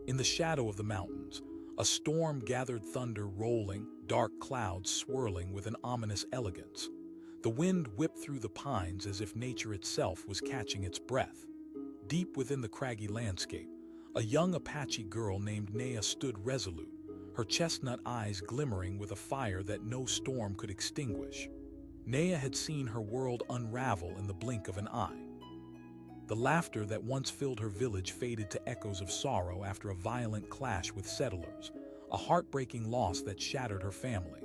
In the shadow of the mountains, a storm gathered, thunder rolling, dark clouds swirling with an ominous elegance. The wind whipped through the pines as if nature itself was catching its breath. Deep within the craggy landscape, a young Apache girl named Naya stood resolute, her chestnut eyes glimmering with a fire that no storm could extinguish. Naya had seen her world unravel in the blink of an eye. The laughter that once filled her village faded to echoes of sorrow after a violent clash with settlers, a heartbreaking loss that shattered her family.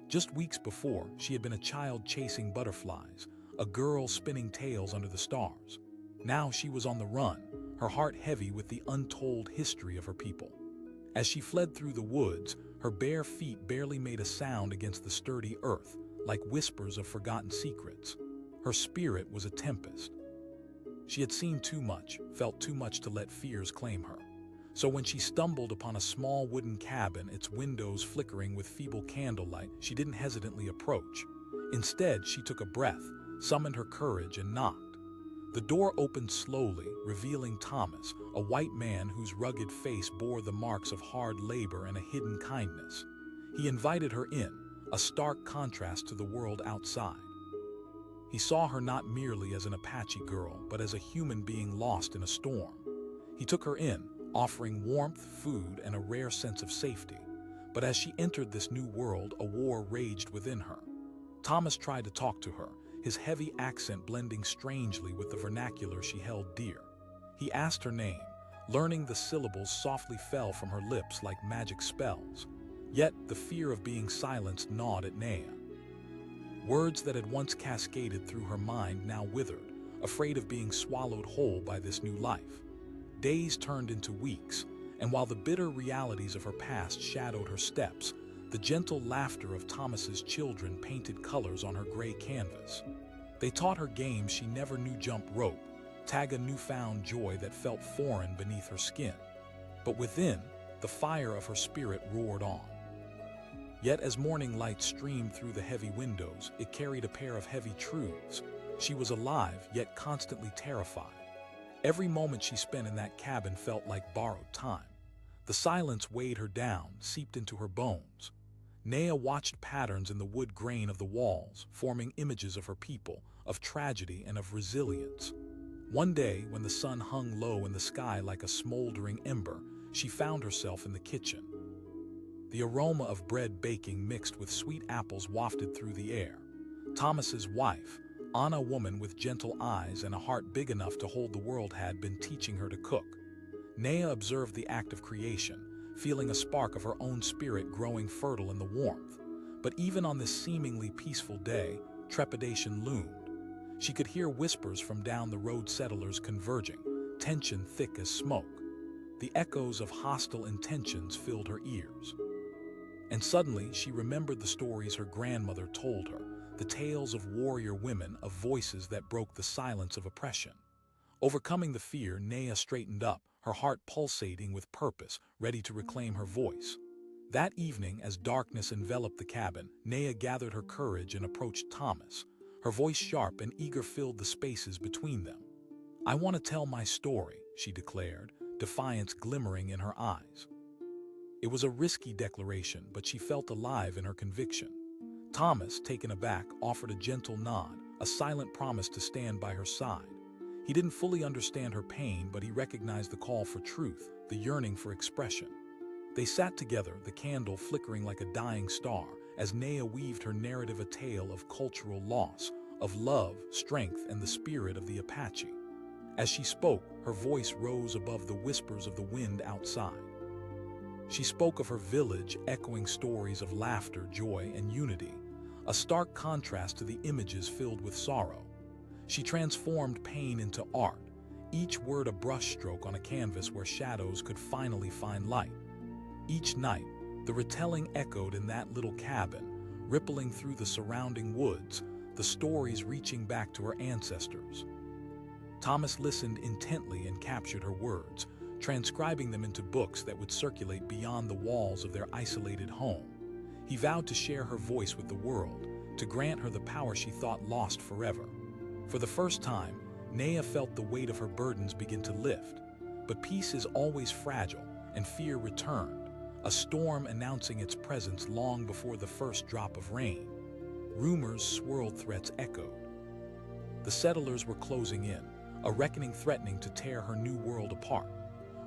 Just weeks before, she had been a child chasing butterflies, a girl spinning tales under the stars. Now she was on the run, her heart heavy with the untold history of her people. As she fled through the woods, her bare feet barely made a sound against the sturdy earth, like whispers of forgotten secrets. Her spirit was a tempest. She had seen too much, felt too much to let fears claim her. So when she stumbled upon a small wooden cabin, its windows flickering with feeble candlelight, she didn't hesitantly approach. Instead, she took a breath, summoned her courage, and knocked. The door opened slowly, revealing Thomas, a white man whose rugged face bore the marks of hard labor and a hidden kindness. He invited her in, a stark contrast to the world outside. He saw her not merely as an Apache girl, but as a human being lost in a storm. He took her in, offering warmth, food, and a rare sense of safety. But as she entered this new world, a war raged within her. Thomas tried to talk to her, his heavy accent blending strangely with the vernacular she held dear. He asked her name. Learning the syllables softly fell from her lips like magic spells. Yet the fear of being silenced gnawed at Naya. Words that had once cascaded through her mind now withered, afraid of being swallowed whole by this new life. Days turned into weeks, and while the bitter realities of her past shadowed her steps, the gentle laughter of Thomas's children painted colors on her gray canvas. They taught her games she never knew: jump rope, tag, a newfound joy that felt foreign beneath her skin. But within, the fire of her spirit roared on. Yet as morning light streamed through the heavy windows, it carried a pair of heavy truths. She was alive, yet constantly terrified. Every moment she spent in that cabin felt like borrowed time. The silence weighed her down, seeped into her bones. Naya watched patterns in the wood grain of the walls, forming images of her people, of tragedy and of resilience. One day, when the sun hung low in the sky like a smoldering ember, she found herself in the kitchen. The aroma of bread baking mixed with sweet apples wafted through the air. Thomas's wife, Anna, a woman with gentle eyes and a heart big enough to hold the world, had been teaching her to cook. Naya observed the act of creation, feeling a spark of her own spirit growing fertile in the warmth. But even on this seemingly peaceful day, trepidation loomed. She could hear whispers from down the road, settlers converging, tension thick as smoke. The echoes of hostile intentions filled her ears. And suddenly, she remembered the stories her grandmother told her, the tales of warrior women, of voices that broke the silence of oppression. Overcoming the fear, Naya straightened up, her heart pulsating with purpose, ready to reclaim her voice. That evening, as darkness enveloped the cabin, Naya gathered her courage and approached Thomas. Her voice sharp and eager filled the spaces between them. "I want to tell my story," she declared, defiance glimmering in her eyes. It was a risky declaration, but she felt alive in her conviction. Thomas, taken aback, offered a gentle nod, a silent promise to stand by her side. He didn't fully understand her pain, but he recognized the call for truth, the yearning for expression. They sat together, the candle flickering like a dying star, as Naya weaved her narrative, a tale of cultural loss, of love, strength, and the spirit of the Apache. As she spoke, her voice rose above the whispers of the wind outside. She spoke of her village, echoing stories of laughter, joy, and unity, a stark contrast to the images filled with sorrow. She transformed pain into art, each word a brushstroke on a canvas where shadows could finally find light. Each night, the retelling echoed in that little cabin, rippling through the surrounding woods, the stories reaching back to her ancestors. Thomas listened intently and captured her words, transcribing them into books that would circulate beyond the walls of their isolated home. He vowed to share her voice with the world, to grant her the power she thought lost forever. For the first time, Naya felt the weight of her burdens begin to lift. But peace is always fragile, and fear returned, a storm announcing its presence long before the first drop of rain. Rumors swirled, threats echoed. The settlers were closing in, a reckoning threatening to tear her new world apart.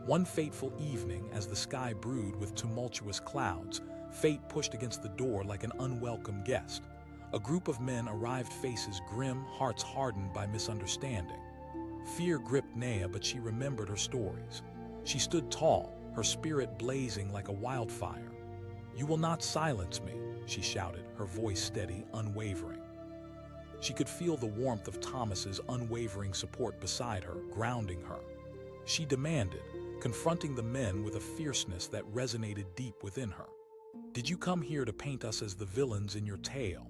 One fateful evening, as the sky brewed with tumultuous clouds, fate pushed against the door like an unwelcome guest. A group of men arrived, faces grim, hearts hardened by misunderstanding. Fear gripped Nea, but she remembered her stories. She stood tall, her spirit blazing like a wildfire. "You will not silence me," she shouted, her voice steady, unwavering. She could feel the warmth of Thomas's unwavering support beside her, grounding her. She demanded, confronting the men with a fierceness that resonated deep within her. "Did you come here to paint us as the villains in your tale?"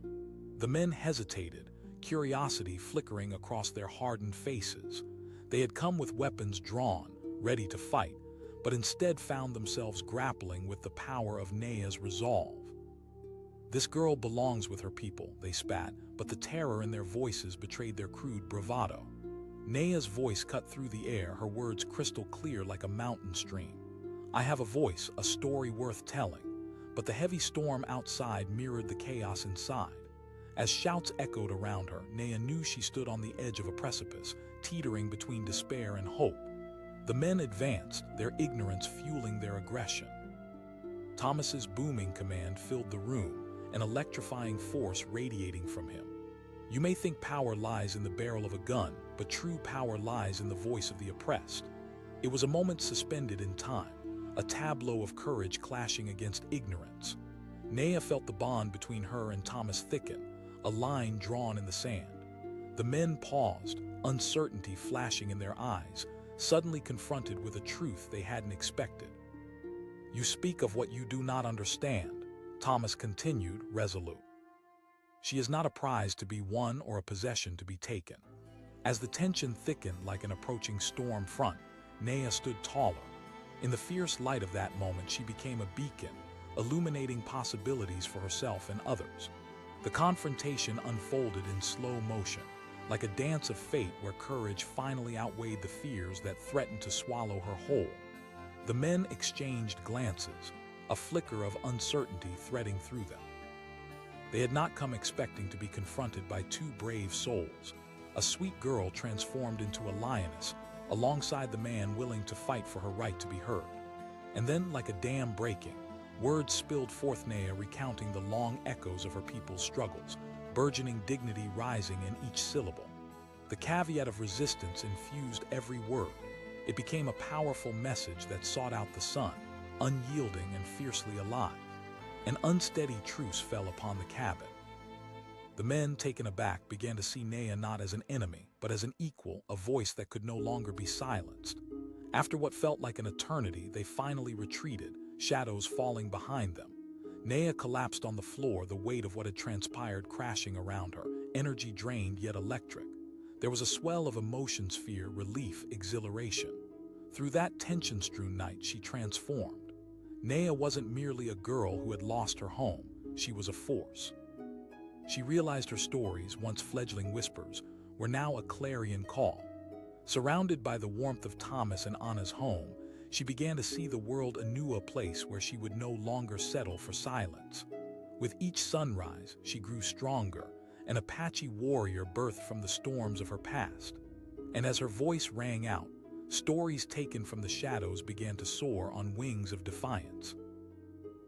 The men hesitated, curiosity flickering across their hardened faces. They had come with weapons drawn, ready to fight, but instead found themselves grappling with the power of Nea's resolve. "This girl belongs with her people," they spat, but the terror in their voices betrayed their crude bravado. Nea's voice cut through the air, her words crystal clear like a mountain stream. "I have a voice, a story worth telling." But the heavy storm outside mirrored the chaos inside. As shouts echoed around her, Nea knew she stood on the edge of a precipice, teetering between despair and hope. The men advanced, their ignorance fueling their aggression. Thomas's booming command filled the room, an electrifying force radiating from him. "You may think power lies in the barrel of a gun, but true power lies in the voice of the oppressed." It was a moment suspended in time, a tableau of courage clashing against ignorance. Nea felt the bond between her and Thomas thicken, a line drawn in the sand. The men paused, uncertainty flashing in their eyes, suddenly confronted with a truth they hadn't expected. "You speak of what you do not understand," Thomas continued, resolute. "She is not a prize to be won or a possession to be taken." As the tension thickened like an approaching storm front, Nea stood taller. In the fierce light of that moment, she became a beacon, illuminating possibilities for herself and others. The confrontation unfolded in slow motion, like a dance of fate where courage finally outweighed the fears that threatened to swallow her whole. The men exchanged glances, a flicker of uncertainty threading through them. They had not come expecting to be confronted by two brave souls, a sweet girl transformed into a lioness, alongside the man willing to fight for her right to be heard. And then, like a dam breaking, words spilled forth, Nea recounting the long echoes of her people's struggles, burgeoning dignity rising in each syllable. The caveat of resistance infused every word. It became a powerful message that sought out the sun, unyielding and fiercely alive. An unsteady truce fell upon the cabin. The men, taken aback, began to see Nea not as an enemy, but as an equal, a voice that could no longer be silenced. After what felt like an eternity, they finally retreated, shadows falling behind them. Nea collapsed on the floor, the weight of what had transpired crashing around her, energy drained yet electric. There was a swell of emotions, fear, relief, exhilaration. Through that tension-strewn night, she transformed. Nea wasn't merely a girl who had lost her home, she was a force. She realized her stories, once fledgling whispers, were now a clarion call. Surrounded by the warmth of Thomas and Anna's home, she began to see the world anew, a place where she would no longer settle for silence. With each sunrise, she grew stronger, an Apache warrior birthed from the storms of her past. And as her voice rang out, stories taken from the shadows began to soar on wings of defiance.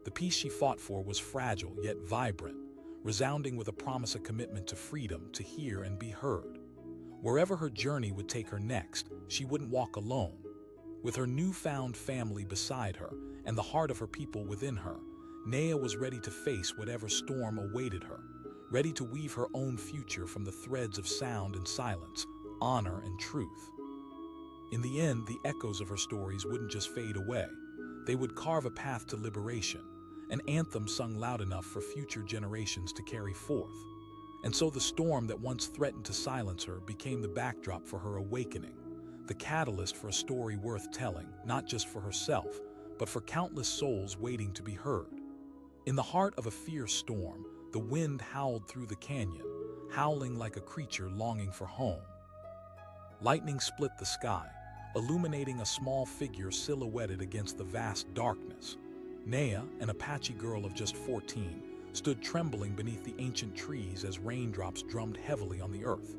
The peace she fought for was fragile yet vibrant, resounding with a promise, a commitment to freedom, to hear and be heard. Wherever her journey would take her next, she wouldn't walk alone. With her newfound family beside her and the heart of her people within her, Nea was ready to face whatever storm awaited her, ready to weave her own future from the threads of sound and silence, honor and truth. In the end, the echoes of her stories wouldn't just fade away. They would carve a path to liberation, an anthem sung loud enough for future generations to carry forth. And so the storm that once threatened to silence her became the backdrop for her awakening, the catalyst for a story worth telling, not just for herself, but for countless souls waiting to be heard. In the heart of a fierce storm, the wind howled through the canyon, howling like a creature longing for home. Lightning split the sky, illuminating a small figure silhouetted against the vast darkness. Naya, an Apache girl of just 14, stood trembling beneath the ancient trees as raindrops drummed heavily on the earth.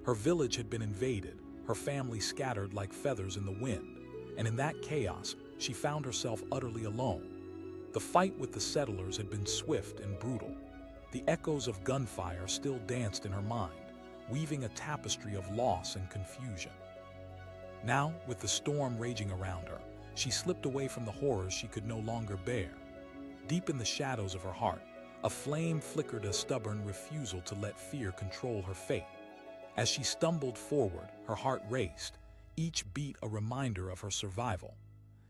Her village had been invaded, her family scattered like feathers in the wind, and in that chaos, she found herself utterly alone. The fight with the settlers had been swift and brutal. The echoes of gunfire still danced in her mind, weaving a tapestry of loss and confusion. Now, with the storm raging around her, she slipped away from the horrors she could no longer bear. Deep in the shadows of her heart, a flame flickered a stubborn refusal to let fear control her fate. As she stumbled forward, her heart raced, each beat a reminder of her survival.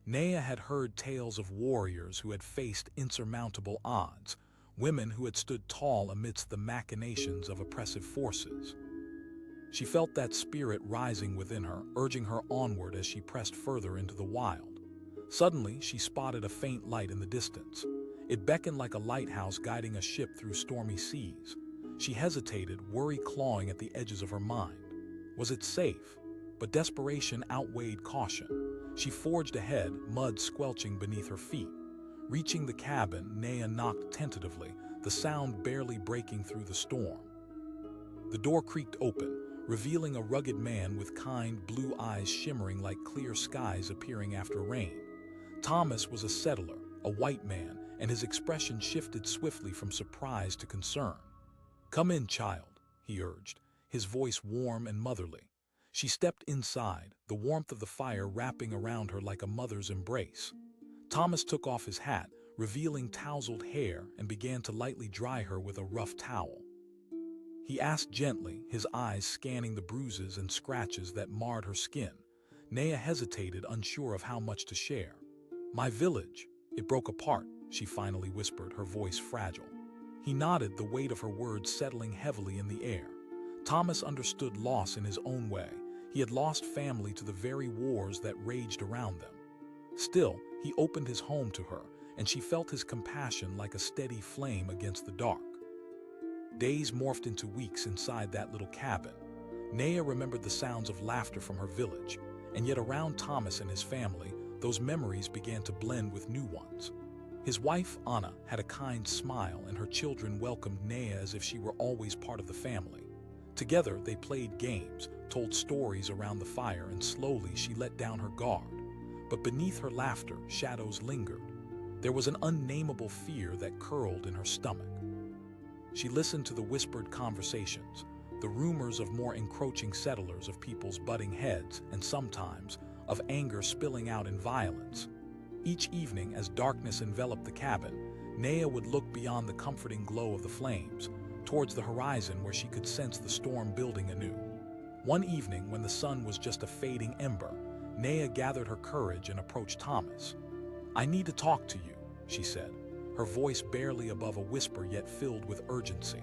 Naya had heard tales of warriors who had faced insurmountable odds, women who had stood tall amidst the machinations of oppressive forces. She felt that spirit rising within her, urging her onward as she pressed further into the wild. Suddenly, she spotted a faint light in the distance. It beckoned like a lighthouse guiding a ship through stormy seas. She hesitated, worry clawing at the edges of her mind. Was it safe? But desperation outweighed caution. She forged ahead, mud squelching beneath her feet. Reaching the cabin, Naya knocked tentatively, the sound barely breaking through the storm. The door creaked open, revealing a rugged man with kind blue eyes shimmering like clear skies appearing after rain. Thomas was a settler, a white man, and his expression shifted swiftly from surprise to concern. "Come in, child," he urged, his voice warm and motherly. She stepped inside, the warmth of the fire wrapping around her like a mother's embrace. Thomas took off his hat, revealing tousled hair, and began to lightly dry her with a rough towel. He asked gently, his eyes scanning the bruises and scratches that marred her skin. Naya hesitated, unsure of how much to share. "My village. It broke apart," she finally whispered, her voice fragile. He nodded, the weight of her words settling heavily in the air. Thomas understood loss in his own way. He had lost family to the very wars that raged around them. Still, he opened his home to her, and she felt his compassion like a steady flame against the dark. Days morphed into weeks inside that little cabin. Naya remembered the sounds of laughter from her village, and yet around Thomas and his family, those memories began to blend with new ones. His wife, Anna, had a kind smile, and her children welcomed Naya as if she were always part of the family. Together, they played games, told stories around the fire, and slowly she let down her guard. But beneath her laughter, shadows lingered. There was an unnameable fear that curled in her stomach. She listened to the whispered conversations, the rumors of more encroaching settlers, of people's butting heads, and sometimes of anger spilling out in violence. Each evening, as darkness enveloped the cabin, Naya would look beyond the comforting glow of the flames, towards the horizon where she could sense the storm building anew. One evening, when the sun was just a fading ember, Naya gathered her courage and approached Thomas. "I need to talk to you," she said, her voice barely above a whisper yet filled with urgency.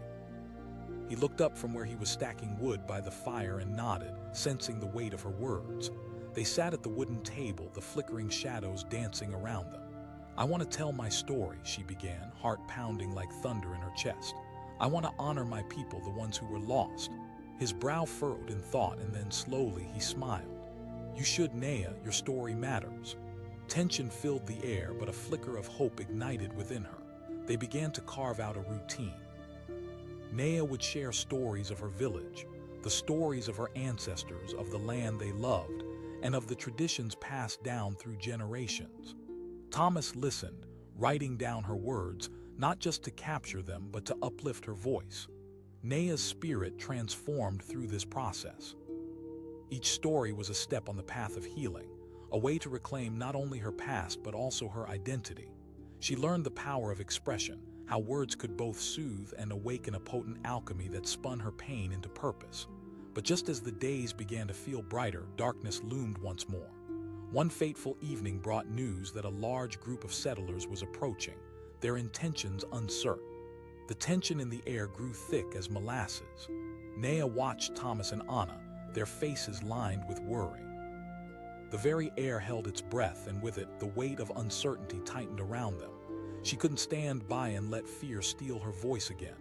He looked up from where he was stacking wood by the fire and nodded, sensing the weight of her words. They sat at the wooden table, the flickering shadows dancing around them. "I want to tell my story," she began, heart pounding like thunder in her chest. "I want to honor my people, the ones who were lost." His brow furrowed in thought, and then slowly he smiled. "You should, Naya, your story matters." Tension filled the air, but a flicker of hope ignited within her. They began to carve out a routine. Naya would share stories of her village, the stories of her ancestors, of the land they loved, and of the traditions passed down through generations. Thomas listened, writing down her words, not just to capture them, but to uplift her voice. Naya's spirit transformed through this process. Each story was a step on the path of healing, a way to reclaim not only her past but also her identity. She learned the power of expression, how words could both soothe and awaken a potent alchemy that spun her pain into purpose. But just as the days began to feel brighter, darkness loomed once more. One fateful evening brought news that a large group of settlers was approaching, their intentions uncertain. The tension in the air grew thick as molasses. Naya watched Thomas and Anna, their faces lined with worry. The very air held its breath, and with it, the weight of uncertainty tightened around them. She couldn't stand by and let fear steal her voice again.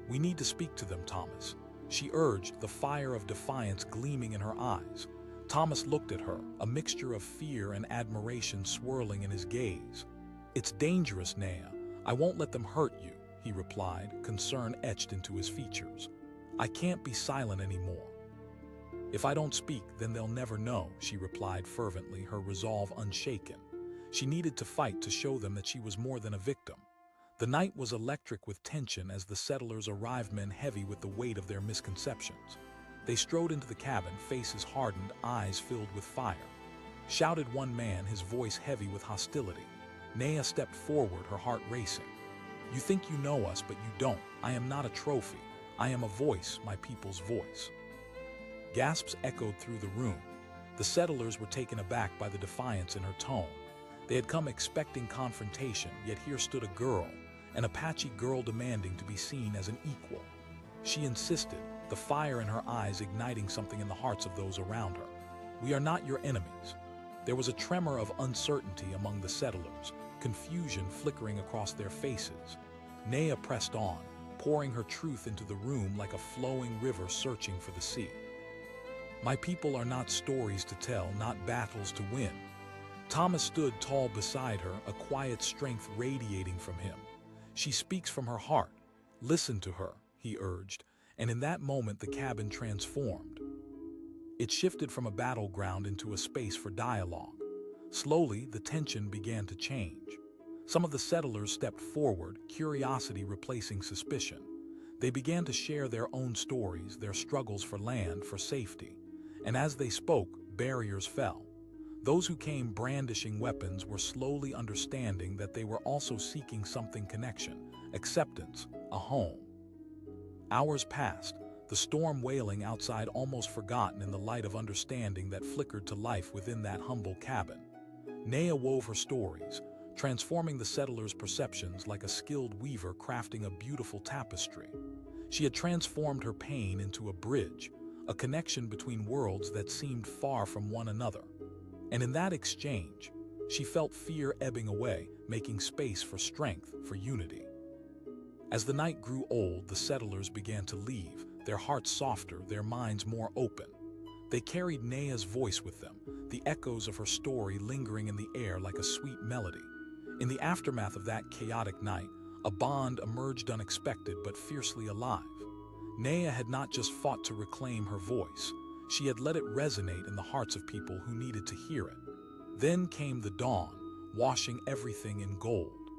"We need to speak to them, Thomas," she urged, the fire of defiance gleaming in her eyes. Thomas looked at her, a mixture of fear and admiration swirling in his gaze. "It's dangerous, Nea. I won't let them hurt you," he replied, concern etched into his features. "I can't be silent anymore." "If I don't speak, then they'll never know," she replied fervently, her resolve unshaken. She needed to fight to show them that she was more than a victim. The night was electric with tension as the settlers arrived, men heavy with the weight of their misconceptions. They strode into the cabin, faces hardened, eyes filled with fire. Shouted one man, his voice heavy with hostility. Nea stepped forward, her heart racing. "You think you know us, but you don't. I am not a trophy. I am a voice, my people's voice." Gasps echoed through the room. The settlers were taken aback by the defiance in her tone. They had come expecting confrontation, yet here stood a girl, an Apache girl demanding to be seen as an equal. She insisted, the fire in her eyes igniting something in the hearts of those around her. "We are not your enemies." There was a tremor of uncertainty among the settlers, confusion flickering across their faces. Nea pressed on, pouring her truth into the room like a flowing river searching for the sea. "My people are not stories to tell, not battles to win." Thomas stood tall beside her, a quiet strength radiating from him. "She speaks from her heart. Listen to her," he urged, and in that moment the cabin transformed. It shifted from a battleground into a space for dialogue. Slowly, the tension began to change. Some of the settlers stepped forward, curiosity replacing suspicion. They began to share their own stories, their struggles for land, for safety. And as they spoke, barriers fell. Those who came brandishing weapons were slowly understanding that they were also seeking something: connection, acceptance, a home. Hours passed, the storm wailing outside almost forgotten in the light of understanding that flickered to life within that humble cabin. Nea wove her stories, transforming the settlers' perceptions like a skilled weaver crafting a beautiful tapestry. She had transformed her pain into a bridge, a connection between worlds that seemed far from one another. And in that exchange, she felt fear ebbing away, making space for strength, for unity. As the night grew old, the settlers began to leave, their hearts softer, their minds more open. They carried Nea's voice with them, the echoes of her story lingering in the air like a sweet melody. In the aftermath of that chaotic night, a bond emerged, unexpected but fiercely alive. Nea had not just fought to reclaim her voice, she had let it resonate in the hearts of people who needed to hear it. Then came the dawn, washing everything in gold.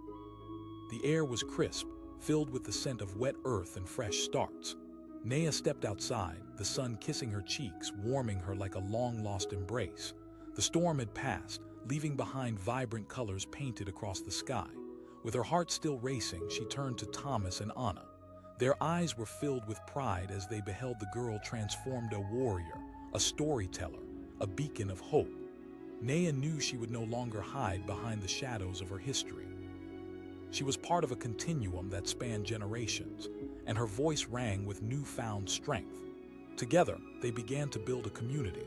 The air was crisp, filled with the scent of wet earth and fresh starts. Nea stepped outside, the sun kissing her cheeks, warming her like a long-lost embrace. The storm had passed, leaving behind vibrant colors painted across the sky. With her heart still racing, she turned to Thomas and Anna. Their eyes were filled with pride as they beheld the girl transformed, a warrior, a storyteller, a beacon of hope. Nea knew she would no longer hide behind the shadows of her history. She was part of a continuum that spanned generations, and her voice rang with newfound strength. Together, they began to build a community.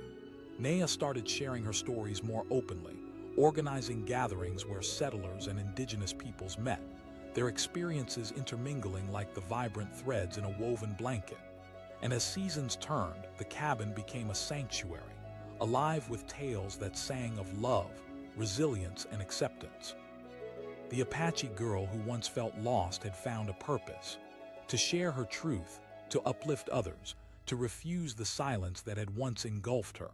Nea started sharing her stories more openly, organizing gatherings where settlers and indigenous peoples met, their experiences intermingling like the vibrant threads in a woven blanket. And as seasons turned, the cabin became a sanctuary, alive with tales that sang of love, resilience, and acceptance. The Apache girl who once felt lost had found a purpose: to share her truth, to uplift others, to refuse the silence that had once engulfed her.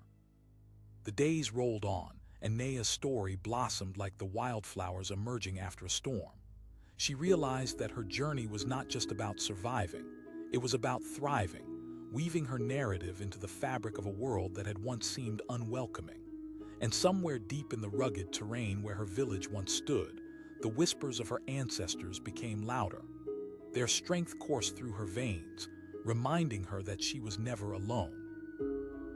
The days rolled on, and Nea's story blossomed like the wildflowers emerging after a storm. She realized that her journey was not just about surviving, it was about thriving, weaving her narrative into the fabric of a world that had once seemed unwelcoming. And somewhere deep in the rugged terrain where her village once stood, the whispers of her ancestors became louder. Their strength coursed through her veins, reminding her that she was never alone.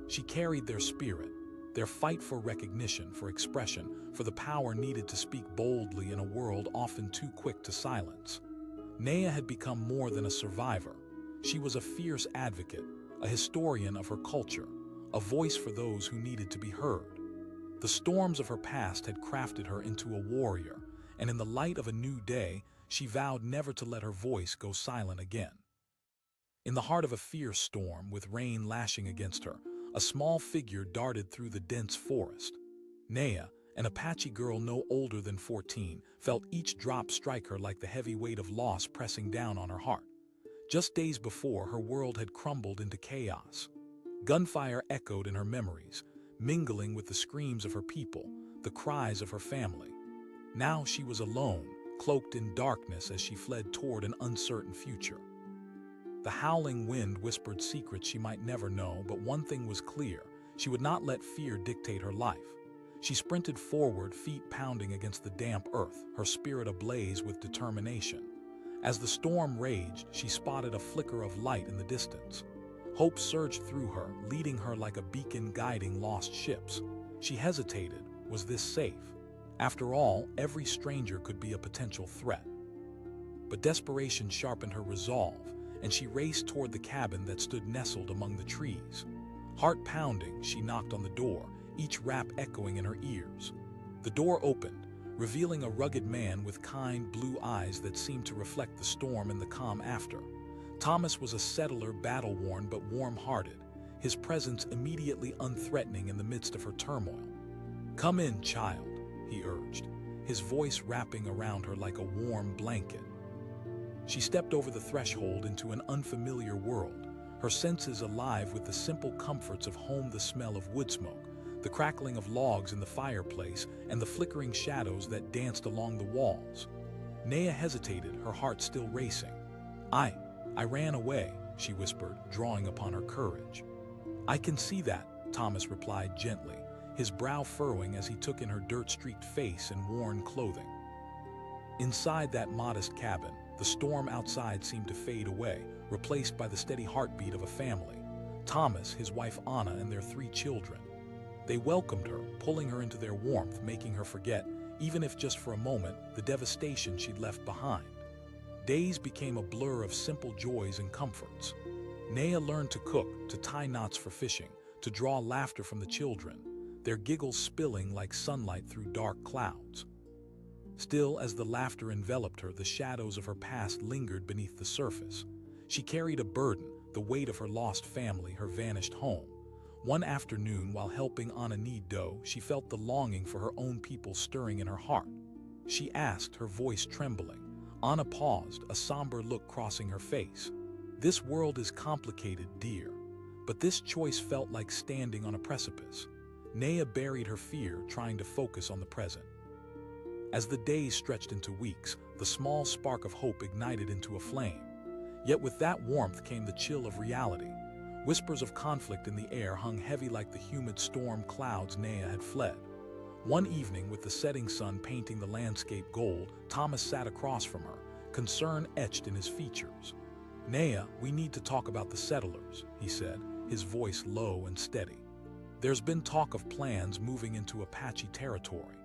She carried their spirit, their fight for recognition, for expression, for the power needed to speak boldly in a world often too quick to silence. Nea had become more than a survivor. She was a fierce advocate, a historian of her culture, a voice for those who needed to be heard. The storms of her past had crafted her into a warrior, and in the light of a new day, she vowed never to let her voice go silent again. In the heart of a fierce storm, with rain lashing against her, A small figure darted through the dense forest. Naya, an Apache girl no older than 14, felt each drop strike her like the heavy weight of loss pressing down on her heart. Just days before, her world had crumbled into chaos. Gunfire echoed in her memories, mingling with the screams of her people, the cries of her family. Now she was alone, cloaked in darkness as she fled toward an uncertain future. The howling wind whispered secrets she might never know, but one thing was clear: she would not let fear dictate her life. She sprinted forward, feet pounding against the damp earth, her spirit ablaze with determination. As the storm raged, she spotted a flicker of light in the distance. Hope surged through her, leading her like a beacon guiding lost ships. She hesitated. Was this safe? After all, every stranger could be a potential threat. But desperation sharpened her resolve, and she raced toward the cabin that stood nestled among the trees. Heart pounding, she knocked on the door, each rap echoing in her ears. The door opened, revealing a rugged man with kind blue eyes that seemed to reflect the storm and the calm after. Thomas was a settler, battle-worn but warm-hearted, his presence immediately unthreatening in the midst of her turmoil. "Come in, child," he urged, his voice wrapping around her like a warm blanket. She stepped over the threshold into an unfamiliar world, her senses alive with the simple comforts of home: the smell of wood smoke, the crackling of logs in the fireplace, and the flickering shadows that danced along the walls. Naya hesitated, her heart still racing. I ran away," she whispered, drawing upon her courage. "I can see that," Thomas replied gently, his brow furrowing as he took in her dirt-streaked face and worn clothing. Inside that modest cabin, the storm outside seemed to fade away, replaced by the steady heartbeat of a family: Thomas, his wife Anna, and their 3 children. They welcomed her, pulling her into their warmth, making her forget, even if just for a moment, the devastation she'd left behind. Days became a blur of simple joys and comforts. Naya learned to cook, to tie knots for fishing, to draw laughter from the children, their giggles spilling like sunlight through dark clouds. Still, as the laughter enveloped her, the shadows of her past lingered beneath the surface. She carried a burden, the weight of her lost family, her vanished home. One afternoon, while helping Anna knead dough, she felt the longing for her own people stirring in her heart. She asked, her voice trembling. Anna paused, a somber look crossing her face. "This world is complicated, dear, but this choice felt like standing on a precipice." Naya buried her fear, trying to focus on the present. As the days stretched into weeks, the small spark of hope ignited into a flame. Yet with that warmth came the chill of reality. Whispers of conflict in the air hung heavy like the humid storm clouds Naya had fled. One evening, with the setting sun painting the landscape gold, Thomas sat across from her, concern etched in his features. "Naya, we need to talk about the settlers," he said, his voice low and steady. "There's been talk of plans moving into Apache territory."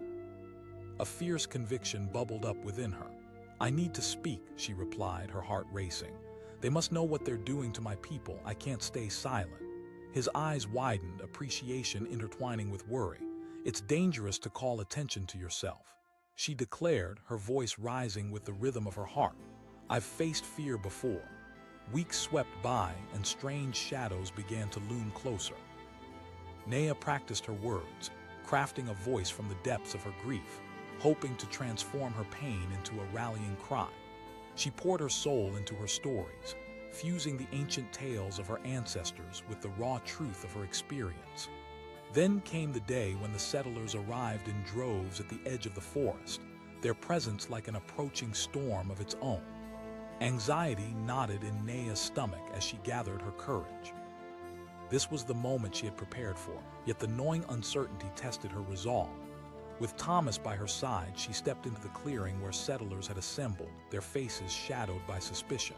A fierce conviction bubbled up within her. "I need to speak," she replied, her heart racing. "They must know what they're doing to my people. I can't stay silent." His eyes widened, appreciation intertwining with worry. "It's dangerous to call attention to yourself," she declared, her voice rising with the rhythm of her heart. "I've faced fear before." Weeks swept by, and strange shadows began to loom closer. Naya practiced her words, crafting a voice from the depths of her grief, hoping to transform her pain into a rallying cry. She poured her soul into her stories, fusing the ancient tales of her ancestors with the raw truth of her experience. Then came the day when the settlers arrived in droves at the edge of the forest, their presence like an approaching storm of its own. Anxiety knotted in Naya's stomach as she gathered her courage. This was the moment she had prepared for, yet the gnawing uncertainty tested her resolve. With Thomas by her side, she stepped into the clearing where settlers had assembled, their faces shadowed by suspicion.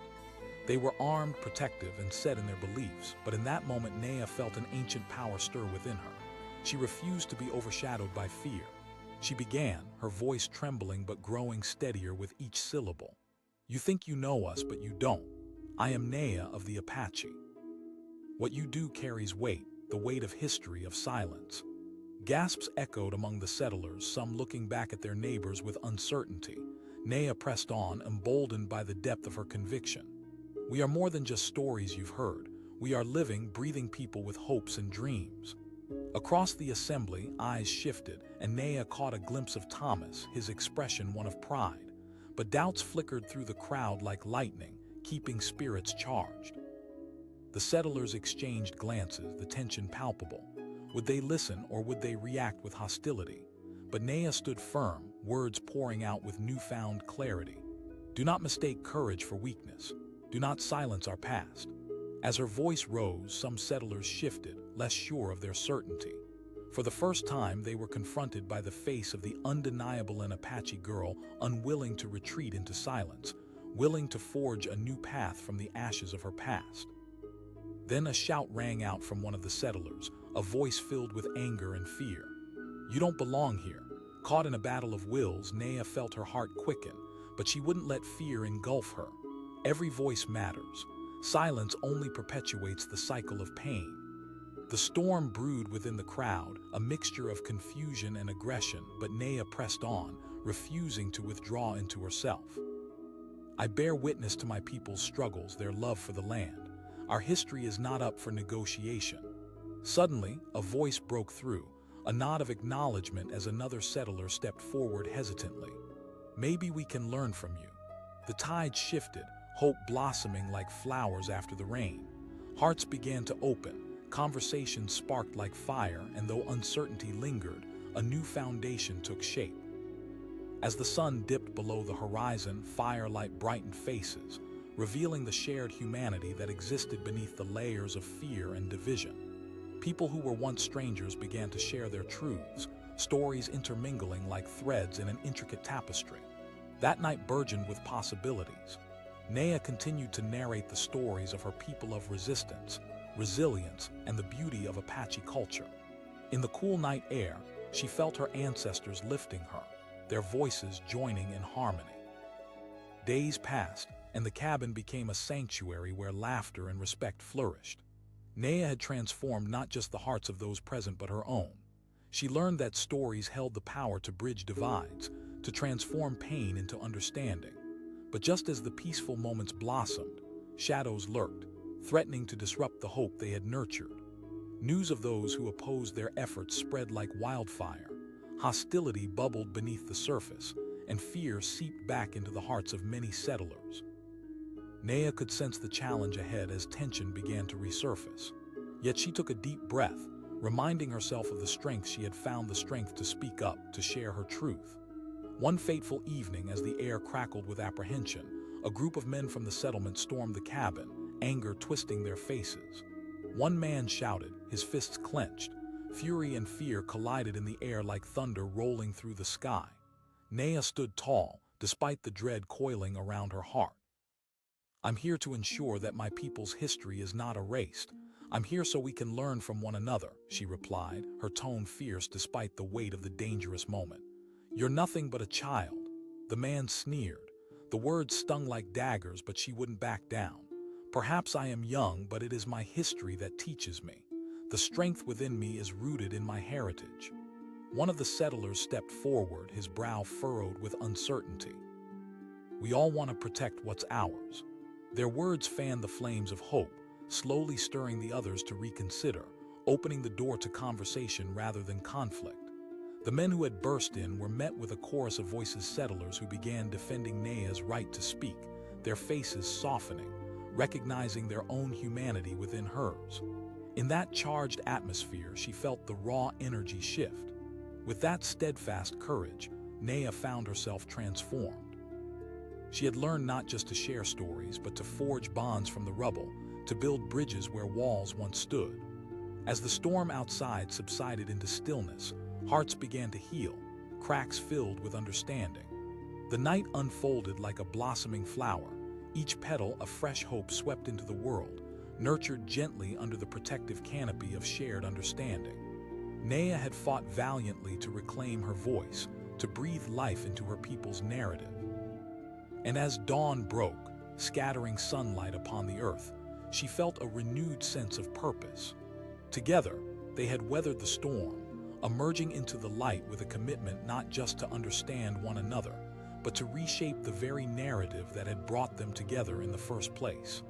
They were armed, protective, and set in their beliefs, but in that moment Naya felt an ancient power stir within her. She refused to be overshadowed by fear. She began, her voice trembling but growing steadier with each syllable. "You think you know us, but you don't. I am Naya of the Apache. What you do carries weight, the weight of history, of silence." Gasps echoed among the settlers, some looking back at their neighbors with uncertainty. Naya pressed on, emboldened by the depth of her conviction. "We are more than just stories you've heard. We are living, breathing people with hopes and dreams. Across the assembly, eyes shifted, and Nea caught a glimpse of Thomas, his expression one of pride. But doubts flickered through the crowd like lightning, keeping spirits charged. The settlers exchanged glances, the tension palpable. Would they listen or would they react with hostility? But Nea stood firm, words pouring out with newfound clarity. Do not mistake courage for weakness. Do not silence our past. As her voice rose, some settlers shifted, less sure of their certainty. For the first time, they were confronted by the face of the undeniable and Apache girl, unwilling to retreat into silence, willing to forge a new path from the ashes of her past. Then a shout rang out from one of the settlers, a voice filled with anger and fear. You don't belong here. Caught in a battle of wills, Nea felt her heart quicken, but she wouldn't let fear engulf her. Every voice matters. Silence only perpetuates the cycle of pain. The storm brewed within the crowd, a mixture of confusion and aggression, but Nea pressed on, refusing to withdraw into herself. I bear witness to my people's struggles, their love for the land. Our history is not up for negotiation. Suddenly, a voice broke through, a nod of acknowledgement as another settler stepped forward hesitantly. Maybe we can learn from you. The tide shifted, hope blossoming like flowers after the rain. Hearts began to open, conversations sparked like fire, and though uncertainty lingered, a new foundation took shape. As the sun dipped below the horizon, firelight brightened faces, revealing the shared humanity that existed beneath the layers of fear and division. People who were once strangers began to share their truths, stories intermingling like threads in an intricate tapestry. That night burgeoned with possibilities. Nea continued to narrate the stories of her people of resistance, resilience, and the beauty of Apache culture. In the cool night air, she felt her ancestors lifting her, their voices joining in harmony. Days passed, and the cabin became a sanctuary where laughter and respect flourished. Nea had transformed not just the hearts of those present but her own. She learned that stories held the power to bridge divides, to transform pain into understanding. But just as the peaceful moments blossomed, shadows lurked, threatening to disrupt the hope they had nurtured. News of those who opposed their efforts spread like wildfire. Hostility bubbled beneath the surface, and fear seeped back into the hearts of many settlers. Nea could sense the challenge ahead as tension began to resurface. Yet she took a deep breath, reminding herself of the strength she had found the strength to speak up, to share her truth. One fateful evening, as the air crackled with apprehension, a group of men from the settlement stormed the cabin, anger twisting their faces. One man shouted, his fists clenched. Fury and fear collided in the air like thunder rolling through the sky. Nea stood tall, despite the dread coiling around her heart. I'm here to ensure that my people's history is not erased. I'm here so we can learn from one another, she replied, her tone fierce despite the weight of the dangerous moment. You're nothing but a child. The man sneered. The words stung like daggers, but she wouldn't back down. Perhaps I am young, but it is my history that teaches me. The strength within me is rooted in my heritage. One of the settlers stepped forward, his brow furrowed with uncertainty. We all want to protect what's ours. Their words fanned the flames of hope, slowly stirring the others to reconsider, opening the door to conversation rather than conflict. The men who had burst in were met with a chorus of voices, settlers who began defending Nea's right to speak, their faces softening, recognizing their own humanity within hers. In that charged atmosphere, she felt the raw energy shift. With that steadfast courage, Nea found herself transformed. She had learned not just to share stories, but to forge bonds from the rubble, to build bridges where walls once stood. As the storm outside subsided into stillness, hearts began to heal, cracks filled with understanding. The night unfolded like a blossoming flower, each petal a fresh hope swept into the world, nurtured gently under the protective canopy of shared understanding. Nea had fought valiantly to reclaim her voice, to breathe life into her people's narrative. And as dawn broke, scattering sunlight upon the earth, she felt a renewed sense of purpose. Together, they had weathered the storm, emerging into the light with a commitment not just to understand one another, but to reshape the very narrative that had brought them together in the first place.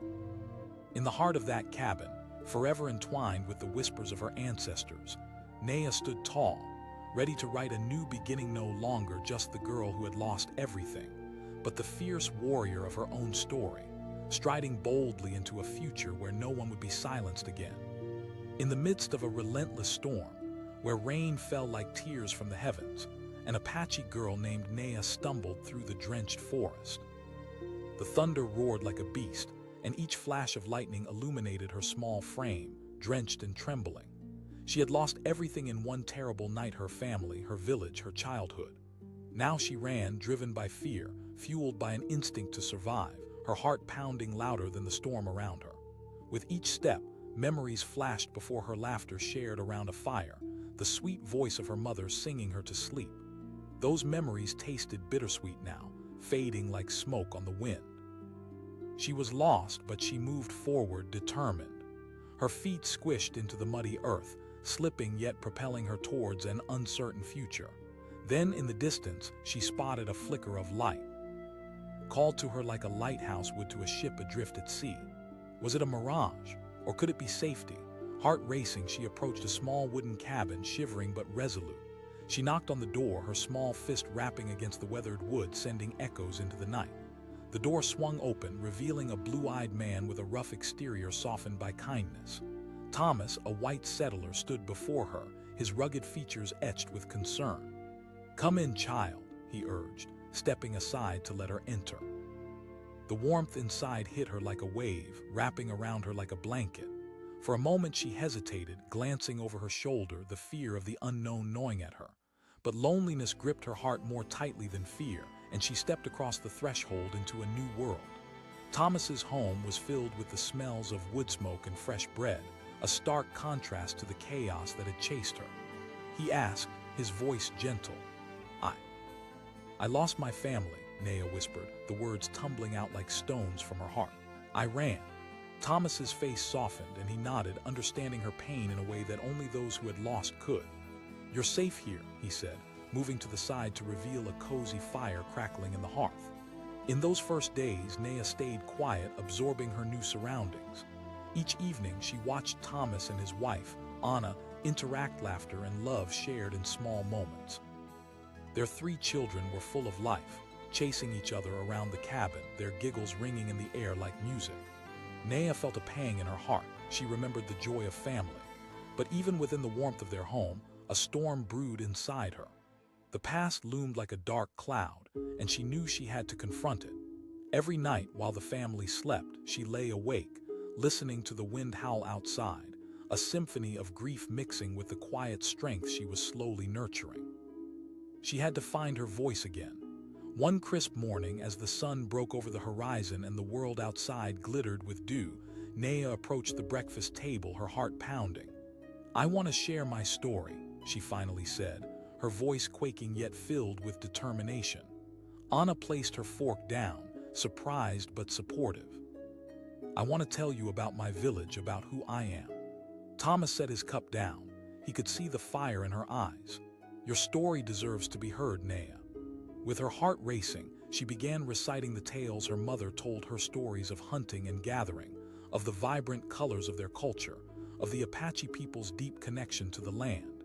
In the heart of that cabin, forever entwined with the whispers of her ancestors. Naya stood tall, ready to write a new beginning, no longer just the girl who had lost everything, but the fierce warrior of her own story, striding boldly into a future where no one would be silenced again. In the midst of a relentless storm, where rain fell like tears from the heavens, an Apache girl named Naya stumbled through the drenched forest. The thunder roared like a beast, and each flash of lightning illuminated her small frame, drenched and trembling. She had lost everything in one terrible night: her family, her village, her childhood. Now she ran, driven by fear, fueled by an instinct to survive, her heart pounding louder than the storm around her. With each step, memories flashed before her: laughter shared around a fire, the sweet voice of her mother singing her to sleep. Those memories tasted bittersweet now, fading like smoke on the wind. She was lost, but she moved forward, determined. Her feet squished into the muddy earth, slipping yet propelling her towards an uncertain future. Then, in the distance, she spotted a flicker of light, called to her like a lighthouse would to a ship adrift at sea. Was it a mirage, or could it be safety? Heart racing, she approached a small wooden cabin, shivering but resolute. She knocked on the door, her small fist rapping against the weathered wood, sending echoes into the night. The door swung open, revealing a blue-eyed man with a rough exterior softened by kindness. Thomas, a white settler, stood before her, his rugged features etched with concern. "Come in, child," he urged, stepping aside to let her enter. The warmth inside hit her like a wave, wrapping around her like a blanket. For a moment she hesitated, glancing over her shoulder, the fear of the unknown gnawing at her. But loneliness gripped her heart more tightly than fear, and she stepped across the threshold into a new world. Thomas's home was filled with the smells of wood smoke and fresh bread, a stark contrast to the chaos that had chased her. He asked, his voice gentle. I lost my family," Naya whispered, the words tumbling out like stones from her heart. "I ran." Thomas's face softened, and he nodded, understanding her pain in a way that only those who had lost could. "You're safe here," he said, moving to the side to reveal a cozy fire crackling in the hearth. In those first days, Naya stayed quiet, absorbing her new surroundings. Each evening, she watched Thomas and his wife, Anna, interact, laughter and love shared in small moments. Their 3 children were full of life, chasing each other around the cabin, their giggles ringing in the air like music. Naya felt a pang in her heart. She remembered the joy of family. But even within the warmth of their home, a storm brewed inside her. The past loomed like a dark cloud, and she knew she had to confront it. Every night while the family slept, she lay awake, listening to the wind howl outside, a symphony of grief mixing with the quiet strength she was slowly nurturing. She had to find her voice again. One crisp morning, as the sun broke over the horizon and the world outside glittered with dew, Naya approached the breakfast table, her heart pounding. "I want to share my story," she finally said, her voice quaking yet filled with determination. Anna placed her fork down, surprised but supportive. "I want to tell you about my village, about who I am." Thomas set his cup down. He could see the fire in her eyes. "Your story deserves to be heard, Naya." With her heart racing, she began reciting the tales her mother told her, stories of hunting and gathering, of the vibrant colors of their culture, of the Apache people's deep connection to the land.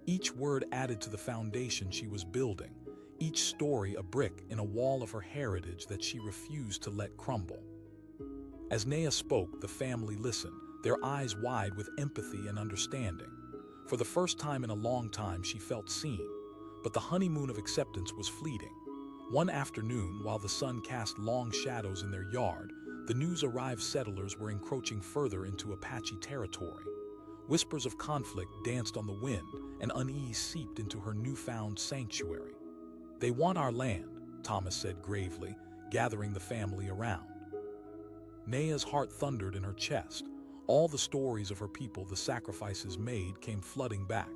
Each word added to the foundation she was building, each story a brick in a wall of her heritage that she refused to let crumble. As Naya spoke, the family listened, their eyes wide with empathy and understanding. For the first time in a long time, she felt seen, but the honeymoon of acceptance was fleeting. One afternoon, while the sun cast long shadows in their yard, the news arrived settlers were encroaching further into Apache territory. Whispers of conflict danced on the wind, and unease seeped into her newfound sanctuary. "They want our land," Thomas said gravely, gathering the family around. Naya's heart thundered in her chest. All the stories of her people, the sacrifices made, came flooding back.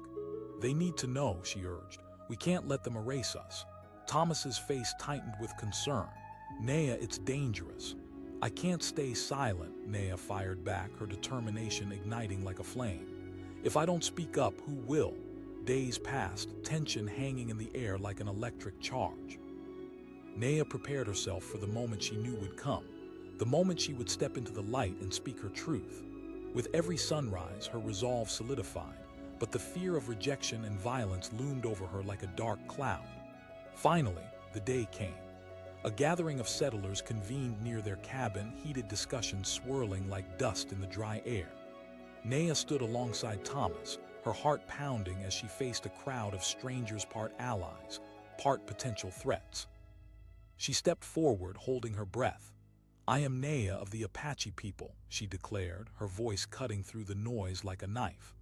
"They need to know," she urged. "We can't let them erase us." Thomas's face tightened with concern. "Naya, it's dangerous." "I can't stay silent," Naya fired back, her determination igniting like a flame. "If I don't speak up, who will?" Days passed, tension hanging in the air like an electric charge. Naya prepared herself for the moment she knew would come, the moment she would step into the light and speak her truth. With every sunrise, her resolve solidified, but the fear of rejection and violence loomed over her like a dark cloud. Finally, the day came. A gathering of settlers convened near their cabin, heated discussions swirling like dust in the dry air. Naya stood alongside Thomas, her heart pounding as she faced a crowd of strangers, part allies, part potential threats. She stepped forward, holding her breath. "I am Naya of the Apache people," she declared, her voice cutting through the noise like a knife.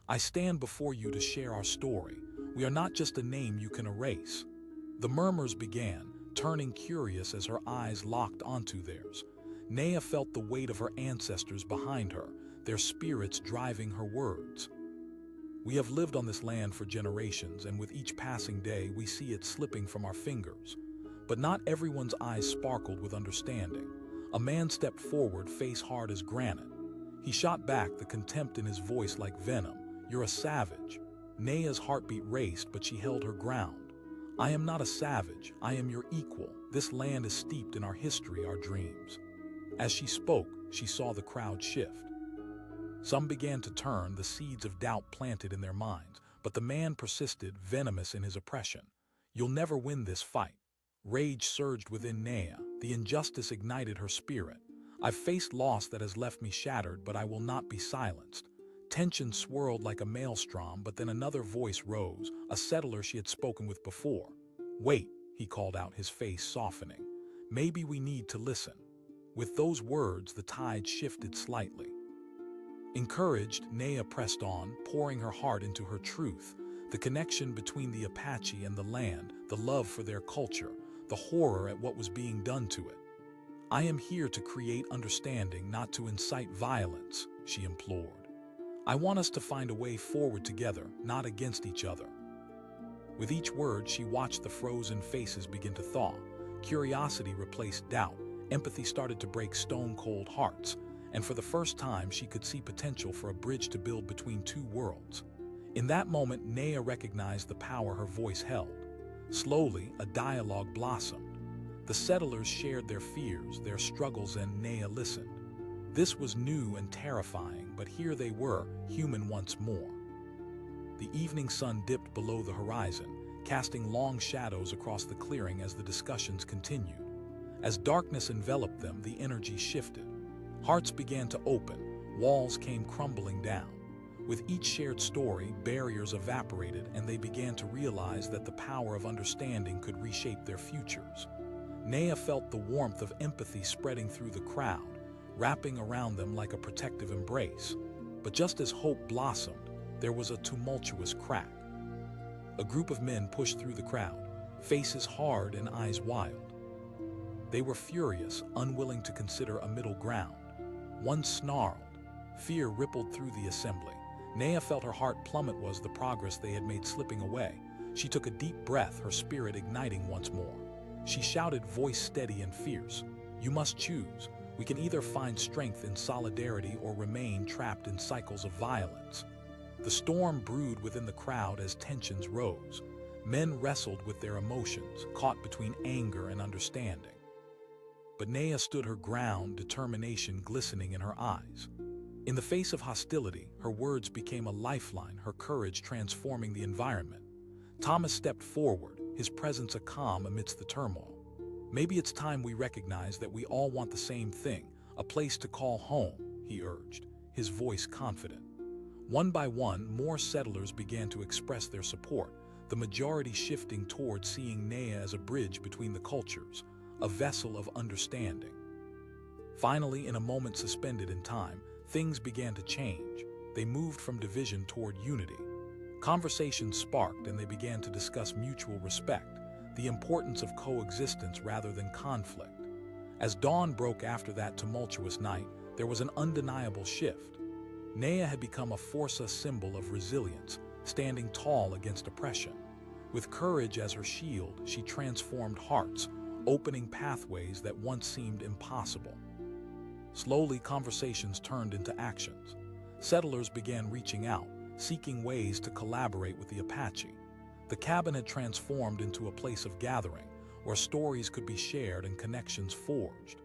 "I stand before you to share our story. We are not just a name you can erase." The murmurs began, turning curious as her eyes locked onto theirs. Naya felt the weight of her ancestors behind her, their spirits driving her words. "We have lived on this land for generations, and with each passing day we see it slipping from our fingers." But not everyone's eyes sparkled with understanding. A man stepped forward, face hard as granite. He shot back, the contempt in his voice like venom. "You're a savage." Naya's heartbeat raced, but she held her ground. "I am not a savage. I am your equal. This land is steeped in our history, our dreams." As she spoke, she saw the crowd shift. Some began to turn, the seeds of doubt planted in their minds, but the man persisted, venomous in his oppression. "You'll never win this fight." Rage surged within Naya. The injustice ignited her spirit. "I've faced loss that has left me shattered, but I will not be silenced." Tension swirled like a maelstrom, but then another voice rose, a settler she had spoken with before. "Wait," he called out, his face softening. "Maybe we need to listen." With those words, the tide shifted slightly. Encouraged, Naya pressed on, pouring her heart into her truth. The connection between the Apache and the land, the love for their culture, the horror at what was being done to it. "I am here to create understanding, not to incite violence," she implored. "I want us to find a way forward together, not against each other." With each word, she watched the frozen faces begin to thaw. Curiosity replaced doubt. Empathy started to break stone-cold hearts. And for the first time, she could see potential for a bridge to build between two worlds. In that moment, Naya recognized the power her voice held. Slowly, a dialogue blossomed. The settlers shared their fears, their struggles, and Naya listened. This was new and terrifying, but here they were, human once more. The evening sun dipped below the horizon, casting long shadows across the clearing as the discussions continued. As darkness enveloped them, the energy shifted. Hearts began to open, walls came crumbling down. With each shared story, barriers evaporated, and they began to realize that the power of understanding could reshape their futures. Naya felt the warmth of empathy spreading through the crowd, wrapping around them like a protective embrace. But just as hope blossomed, there was a tumultuous crack. A group of men pushed through the crowd, faces hard and eyes wild. They were furious, unwilling to consider a middle ground. One snarled. Fear rippled through the assembly. Naya felt her heart plummet. Was the progress they had made slipping away. She took a deep breath, her spirit igniting once more. She shouted, voice steady and fierce, "You must choose. We can either find strength in solidarity or remain trapped in cycles of violence." The storm brewed within the crowd as tensions rose. Men wrestled with their emotions, caught between anger and understanding. But Naya stood her ground, determination glistening in her eyes. In the face of hostility, her words became a lifeline, her courage transforming the environment. Thomas stepped forward, his presence a calm amidst the turmoil. "Maybe it's time we recognize that we all want the same thing, a place to call home," he urged, his voice confident. One by one, more settlers began to express their support, the majority shifting toward seeing Naya as a bridge between the cultures, a vessel of understanding. Finally, in a moment suspended in time, things began to change. They moved from division toward unity. Conversations sparked, and they began to discuss mutual respect, the importance of coexistence rather than conflict. As dawn broke after that tumultuous night, there was an undeniable shift. Naya had become a force, a symbol of resilience, standing tall against oppression. With courage as her shield, she transformed hearts, opening pathways that once seemed impossible. Slowly, conversations turned into actions. Settlers began reaching out, seeking ways to collaborate with the Apache. The cabin had transformed into a place of gathering, where stories could be shared and connections forged.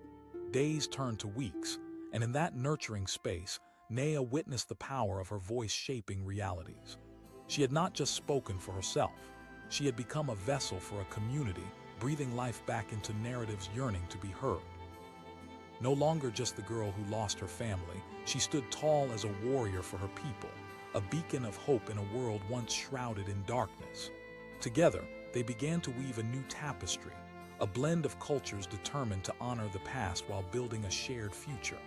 Days turned to weeks, and in that nurturing space, Naya witnessed the power of her voice shaping realities. She had not just spoken for herself. She had become a vessel for a community, breathing life back into narratives yearning to be heard. No longer just the girl who lost her family, she stood tall as a warrior for her people, a beacon of hope in a world once shrouded in darkness. Together, they began to weave a new tapestry, a blend of cultures determined to honor the past while building a shared future.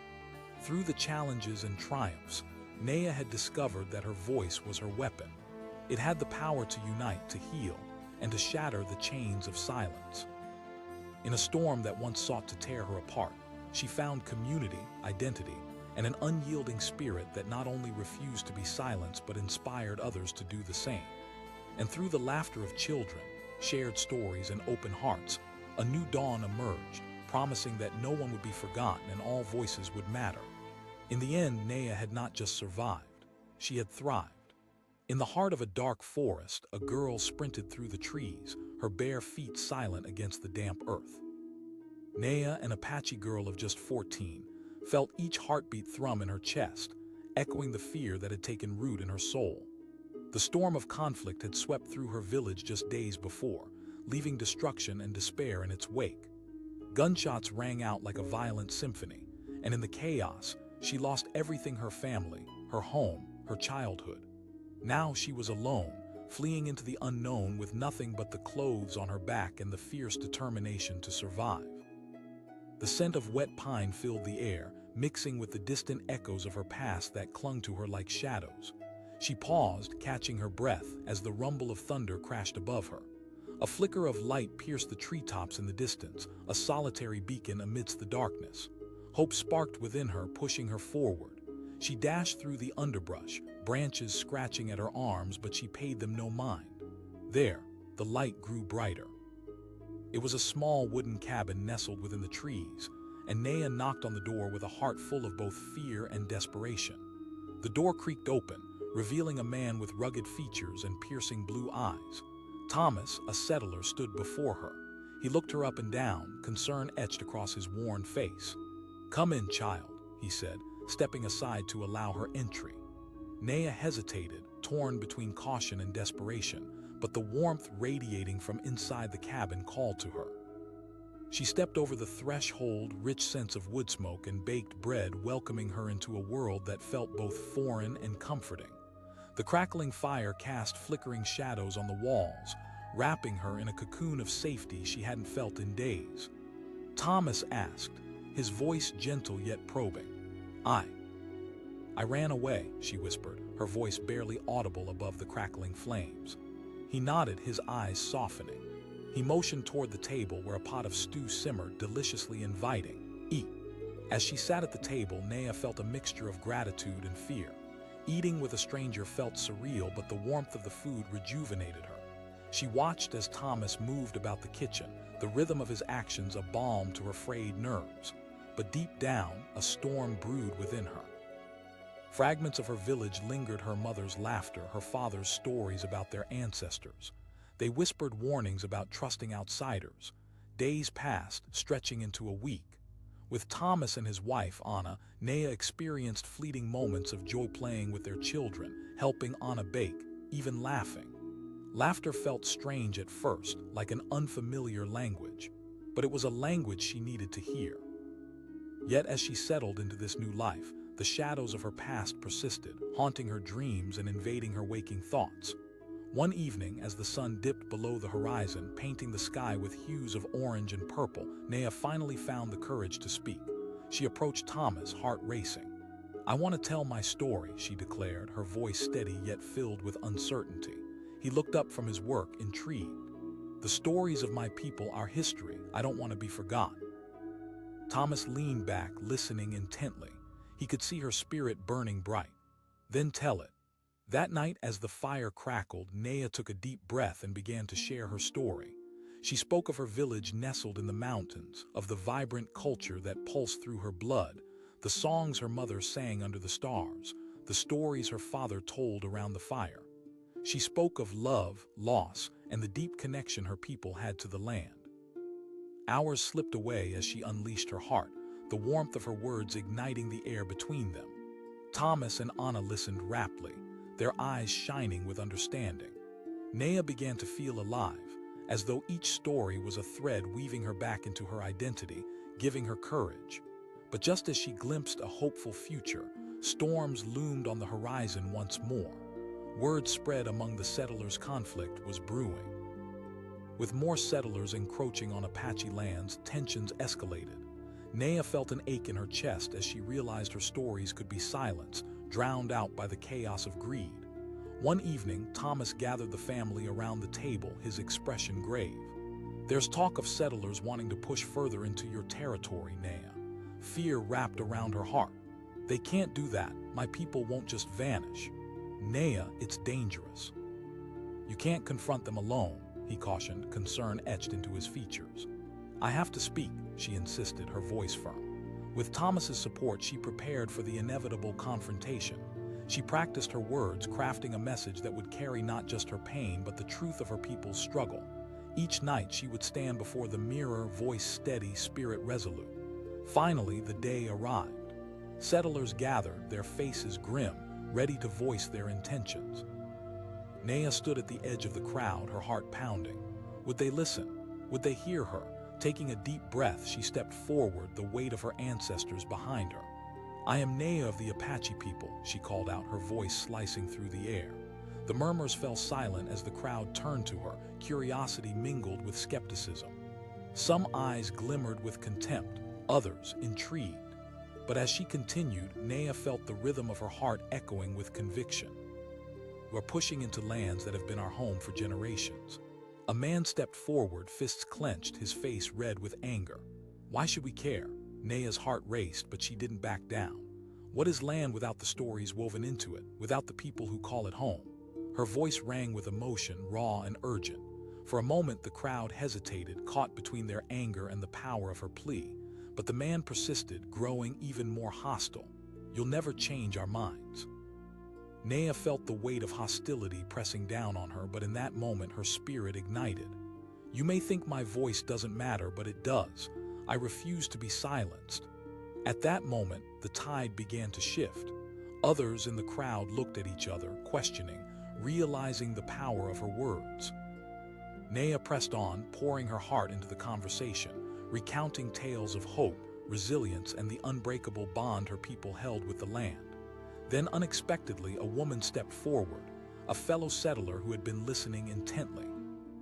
Through the challenges and triumphs, Naya had discovered that her voice was her weapon. It had the power to unite, to heal, and to shatter the chains of silence. In a storm that once sought to tear her apart, she found community, identity, and an unyielding spirit that not only refused to be silenced but inspired others to do the same. And through the laughter of children, shared stories, and open hearts, a new dawn emerged, promising that no one would be forgotten and all voices would matter. In the end, Naya had not just survived, she had thrived. In the heart of a dark forest, a girl sprinted through the trees, her bare feet silent against the damp earth. Naya, an Apache girl of just 14, felt each heartbeat thrum in her chest, echoing the fear that had taken root in her soul. The storm of conflict had swept through her village just days before, leaving destruction and despair in its wake. Gunshots rang out like a violent symphony, and in the chaos, she lost everything: her family, her home, her childhood. Now she was alone, fleeing into the unknown with nothing but the clothes on her back and the fierce determination to survive. The scent of wet pine filled the air, mixing with the distant echoes of her past that clung to her like shadows. She paused, catching her breath, as the rumble of thunder crashed above her. A flicker of light pierced the treetops in the distance, a solitary beacon amidst the darkness. Hope sparked within her, pushing her forward. She dashed through the underbrush, branches scratching at her arms, but she paid them no mind. There, the light grew brighter. It was a small wooden cabin nestled within the trees, and Naya knocked on the door with a heart full of both fear and desperation. The door creaked open, revealing a man with rugged features and piercing blue eyes. Thomas, a settler, stood before her. He looked her up and down, concern etched across his worn face. "Come in, child," he said, stepping aside to allow her entry. Naya hesitated, torn between caution and desperation, but the warmth radiating from inside the cabin called to her. She stepped over the threshold, rich scents of wood smoke and baked bread welcoming her into a world that felt both foreign and comforting. The crackling fire cast flickering shadows on the walls, wrapping her in a cocoon of safety she hadn't felt in days. Thomas asked, his voice gentle yet probing. I ran away," she whispered, her voice barely audible above the crackling flames. He nodded, his eyes softening. He motioned toward the table where a pot of stew simmered, deliciously inviting. "Eat." As she sat at the table, Naya felt a mixture of gratitude and fear. Eating with a stranger felt surreal, but the warmth of the food rejuvenated her. She watched as Thomas moved about the kitchen, the rhythm of his actions a balm to her frayed nerves. But deep down, a storm brewed within her. Fragments of her village lingered: her mother's laughter, her father's stories about their ancestors. They whispered warnings about trusting outsiders. Days passed, stretching into a week. With Thomas and his wife, Anna, Naya experienced fleeting moments of joy, playing with their children, helping Anna bake, even laughing. Laughter felt strange at first, like an unfamiliar language, but it was a language she needed to hear. Yet as she settled into this new life, the shadows of her past persisted, haunting her dreams and invading her waking thoughts. One evening, as the sun dipped below the horizon, painting the sky with hues of orange and purple, Naya finally found the courage to speak. She approached Thomas, heart racing. "I want to tell my story," she declared, her voice steady yet filled with uncertainty. He looked up from his work, intrigued. "The stories of my people, our history. I don't want to be forgotten." Thomas leaned back, listening intently. He could see her spirit burning bright. "Then tell it." That night, as the fire crackled, Naya took a deep breath and began to share her story. She spoke of her village nestled in the mountains, of the vibrant culture that pulsed through her blood, the songs her mother sang under the stars, the stories her father told around the fire. She spoke of love, loss, and the deep connection her people had to the land. Hours slipped away as she unleashed her heart, the warmth of her words igniting the air between them. Thomas and Anna listened raptly, their eyes shining with understanding. Naya began to feel alive, as though each story was a thread weaving her back into her identity, giving her courage. But just as she glimpsed a hopeful future, storms loomed on the horizon once more. Word spread among the settlers conflict was brewing. With more settlers encroaching on Apache lands, tensions escalated. Naya felt an ache in her chest as she realized her stories could be silenced, drowned out by the chaos of greed. One evening, Thomas gathered the family around the table, his expression grave. "There's talk of settlers wanting to push further into your territory, Naya." Fear wrapped around her heart. "They can't do that. My people won't just vanish." "Naya, it's dangerous." "You can't confront them alone," he cautioned, concern etched into his features. "I have to speak," she insisted, her voice firm. With Thomas's support, she prepared for the inevitable confrontation. She practiced her words, crafting a message that would carry not just her pain, but the truth of her people's struggle. Each night, she would stand before the mirror, voice steady, spirit resolute. Finally, the day arrived. Settlers gathered, their faces grim, ready to voice their intentions. Naya stood at the edge of the crowd, her heart pounding. Would they listen? Would they hear her? Taking a deep breath, she stepped forward, the weight of her ancestors behind her. "I am Naya of the Apache people," she called out, her voice slicing through the air. The murmurs fell silent as the crowd turned to her, curiosity mingled with skepticism. Some eyes glimmered with contempt, others intrigued. But as she continued, Naya felt the rhythm of her heart echoing with conviction. "You are pushing into lands that have been our home for generations." A man stepped forward, fists clenched, his face red with anger. "Why should we care?" Naya's heart raced, but she didn't back down. "What is land without the stories woven into it, without the people who call it home?" Her voice rang with emotion, raw and urgent. For a moment, the crowd hesitated, caught between their anger and the power of her plea. But the man persisted, growing even more hostile. "You'll never change our minds." Naya felt the weight of hostility pressing down on her, but in that moment her spirit ignited. "You may think my voice doesn't matter, but it does. I refuse to be silenced." At that moment, the tide began to shift. Others in the crowd looked at each other, questioning, realizing the power of her words. Naya pressed on, pouring her heart into the conversation, recounting tales of hope, resilience, and the unbreakable bond her people held with the land. Then unexpectedly, a woman stepped forward, a fellow settler who had been listening intently.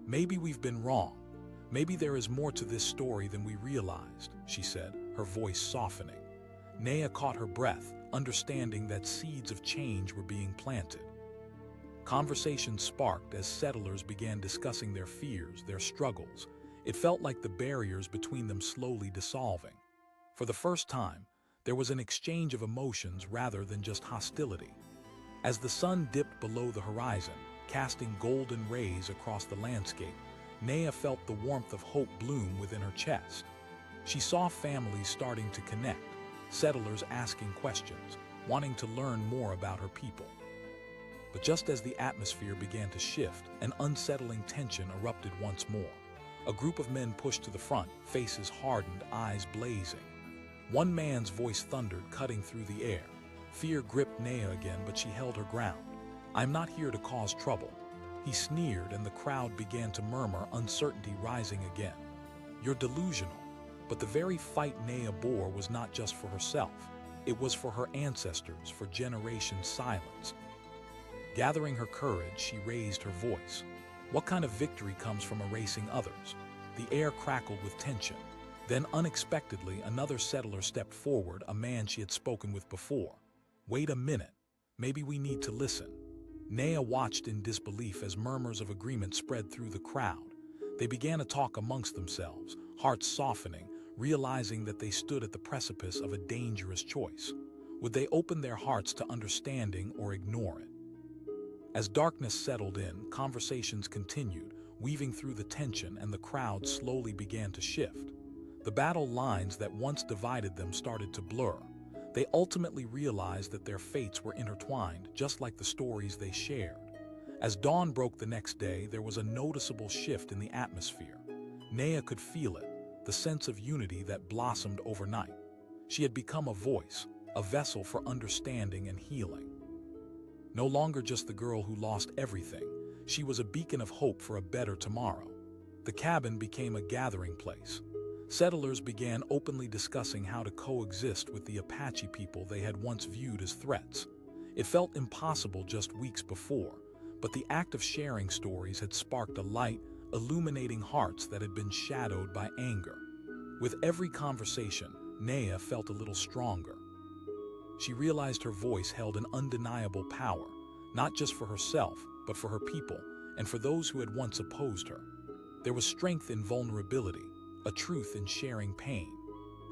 "Maybe we've been wrong. Maybe there is more to this story than we realized," she said, her voice softening. Naya caught her breath, understanding that seeds of change were being planted. Conversation sparked as settlers began discussing their fears, their struggles. It felt like the barriers between them slowly dissolving. For the first time, there was an exchange of emotions rather than just hostility. As the sun dipped below the horizon, casting golden rays across the landscape, Naya felt the warmth of hope bloom within her chest. She saw families starting to connect, settlers asking questions, wanting to learn more about her people. But just as the atmosphere began to shift, an unsettling tension erupted once more. A group of men pushed to the front, faces hardened, eyes blazing. One man's voice thundered, cutting through the air. Fear gripped Naya again, but she held her ground. "I'm not here to cause trouble." He sneered, and the crowd began to murmur, uncertainty rising again. "You're delusional." But the very fight Naya bore was not just for herself. It was for her ancestors, for generations silenced. Gathering her courage, she raised her voice. What kind of victory comes from erasing others? The air crackled with tension. Then, unexpectedly, another settler stepped forward, a man she had spoken with before. "Wait a minute. Maybe we need to listen." Naya watched in disbelief as murmurs of agreement spread through the crowd. They began to talk amongst themselves, hearts softening, realizing that they stood at the precipice of a dangerous choice. Would they open their hearts to understanding or ignore it? As darkness settled in, conversations continued, weaving through the tension, and the crowd slowly began to shift. The battle lines that once divided them started to blur. They ultimately realized that their fates were intertwined, just like the stories they shared. As dawn broke the next day, there was a noticeable shift in the atmosphere. Naya could feel it, the sense of unity that blossomed overnight. She had become a voice, a vessel for understanding and healing. No longer just the girl who lost everything, she was a beacon of hope for a better tomorrow. The cabin became a gathering place. Settlers began openly discussing how to coexist with the Apache people they had once viewed as threats. It felt impossible just weeks before, but the act of sharing stories had sparked a light, illuminating hearts that had been shadowed by anger. With every conversation, Naya felt a little stronger. She realized her voice held an undeniable power, not just for herself, but for her people and for those who had once opposed her. There was strength in vulnerability, a truth in sharing pain.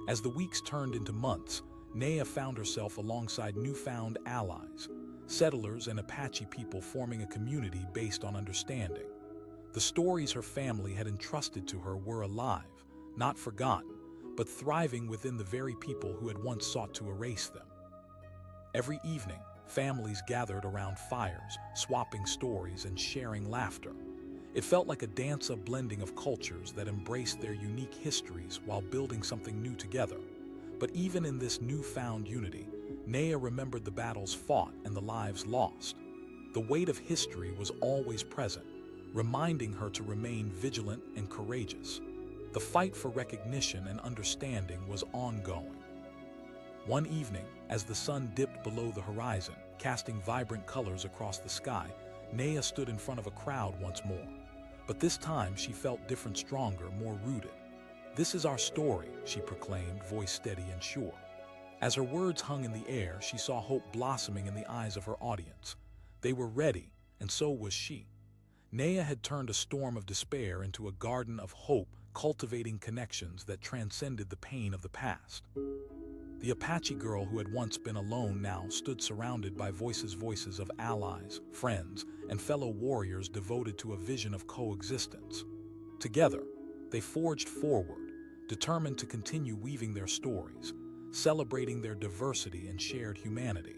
As the weeks turned into months, Naya found herself alongside newfound allies, settlers and Apache people forming a community based on understanding. The stories her family had entrusted to her were alive, not forgotten, but thriving within the very people who had once sought to erase them. Every evening, families gathered around fires, swapping stories and sharing laughter. It felt like a dance, a blending of cultures that embraced their unique histories while building something new together. But even in this newfound unity, Naya remembered the battles fought and the lives lost. The weight of history was always present, reminding her to remain vigilant and courageous. The fight for recognition and understanding was ongoing. One evening, as the sun dipped below the horizon, casting vibrant colors across the sky, Naya stood in front of a crowd once more. But this time she felt different, stronger, more rooted. "This is our story," she proclaimed, voice steady and sure. As her words hung in the air, she saw hope blossoming in the eyes of her audience. They were ready, and so was she. Naya had turned a storm of despair into a garden of hope, cultivating connections that transcended the pain of the past. The Apache girl who had once been alone now stood surrounded by voices of allies, friends, and fellow warriors devoted to a vision of coexistence. Together, they forged forward, determined to continue weaving their stories, celebrating their diversity and shared humanity.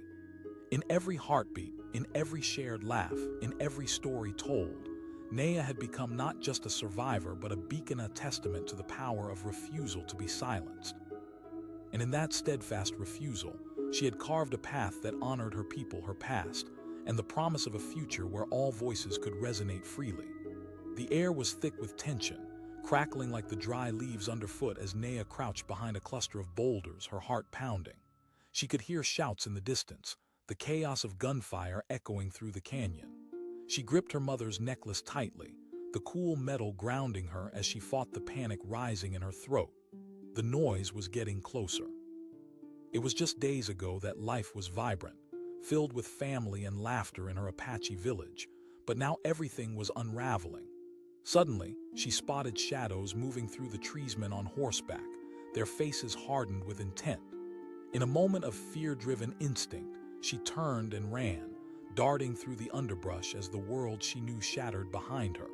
In every heartbeat, in every shared laugh, in every story told, Naya had become not just a survivor but a beacon, a testament to the power of refusal to be silenced. And in that steadfast refusal, she had carved a path that honored her people, her past, and the promise of a future where all voices could resonate freely. The air was thick with tension, crackling like the dry leaves underfoot as Naya crouched behind a cluster of boulders, her heart pounding. She could hear shouts in the distance, the chaos of gunfire echoing through the canyon. She gripped her mother's necklace tightly, the cool metal grounding her as she fought the panic rising in her throat. The noise was getting closer. It was just days ago that life was vibrant, filled with family and laughter in her Apache village, but now everything was unraveling. Suddenly, she spotted shadows moving through the trees, men on horseback, their faces hardened with intent. In a moment of fear-driven instinct, she turned and ran, darting through the underbrush as the world she knew shattered behind her.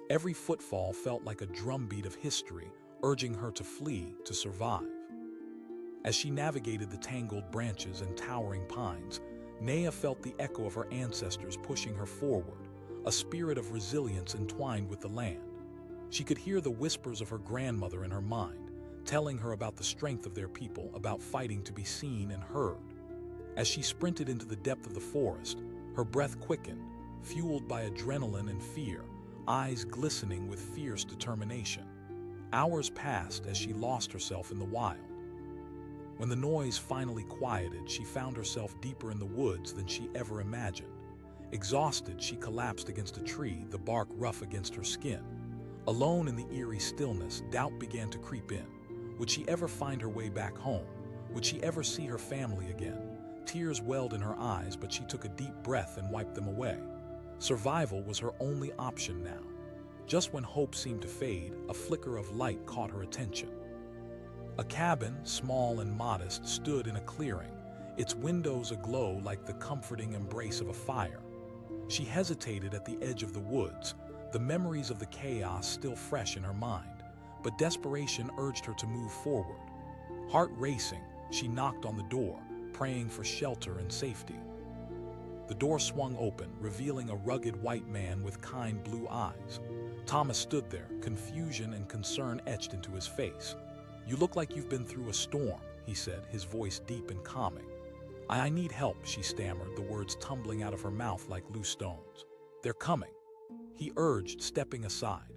Every footfall felt like a drumbeat of history, urging her to flee, to survive. As she navigated the tangled branches and towering pines, Naya felt the echo of her ancestors pushing her forward, a spirit of resilience entwined with the land. She could hear the whispers of her grandmother in her mind, telling her about the strength of their people, about fighting to be seen and heard. As she sprinted into the depth of the forest, her breath quickened, fueled by adrenaline and fear, eyes glistening with fierce determination. Hours passed as she lost herself in the wild. When the noise finally quieted, she found herself deeper in the woods than she ever imagined. Exhausted, she collapsed against a tree, the bark rough against her skin. Alone in the eerie stillness, doubt began to creep in. Would she ever find her way back home? Would she ever see her family again? Tears welled in her eyes, but she took a deep breath and wiped them away. Survival was her only option now. Just when hope seemed to fade, a flicker of light caught her attention. A cabin, small and modest, stood in a clearing, its windows aglow like the comforting embrace of a fire. She hesitated at the edge of the woods, the memories of the chaos still fresh in her mind, but desperation urged her to move forward. Heart racing, she knocked on the door, praying for shelter and safety. The door swung open, revealing a rugged white man with kind blue eyes. Thomas stood there, confusion and concern etched into his face. "You look like you've been through a storm," he said, his voice deep and calming. I need help, she stammered, the words tumbling out of her mouth like loose stones. They're coming, he urged, stepping aside.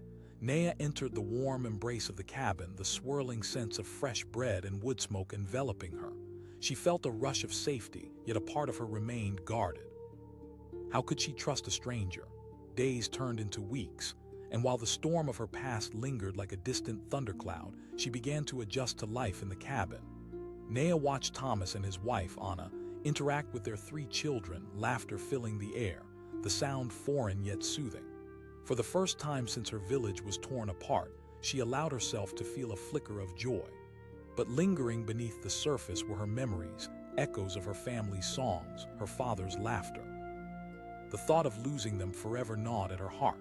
Naya entered the warm embrace of the cabin, the swirling sense of fresh bread and wood smoke enveloping her. She felt a rush of safety, yet a part of her remained guarded. How could she trust a stranger? Days turned into weeks, and while the storm of her past lingered like a distant thundercloud, she began to adjust to life in the cabin. Naya watched Thomas and his wife, Anna, interact with their 3 children, laughter filling the air, the sound foreign yet soothing. For the first time since her village was torn apart, she allowed herself to feel a flicker of joy. But lingering beneath the surface were her memories, echoes of her family's songs, her father's laughter. The thought of losing them forever gnawed at her heart.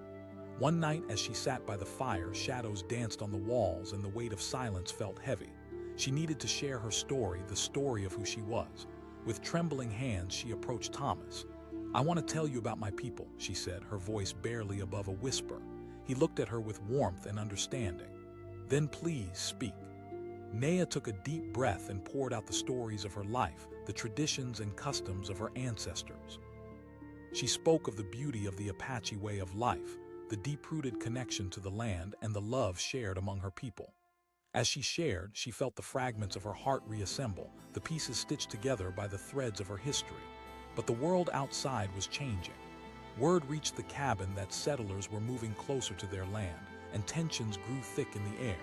One night, as she sat by the fire, shadows danced on the walls and the weight of silence felt heavy. She needed to share her story, the story of who she was. With trembling hands, she approached Thomas. "I want to tell you about my people," she said, her voice barely above a whisper. He looked at her with warmth and understanding. "Then please speak." Naya took a deep breath and poured out the stories of her life, the traditions and customs of her ancestors. She spoke of the beauty of the Apache way of life, the deep-rooted connection to the land, and the love shared among her people. As she shared, she felt the fragments of her heart reassemble, the pieces stitched together by the threads of her history. But the world outside was changing. Word reached the cabin that settlers were moving closer to their land, and tensions grew thick in the air.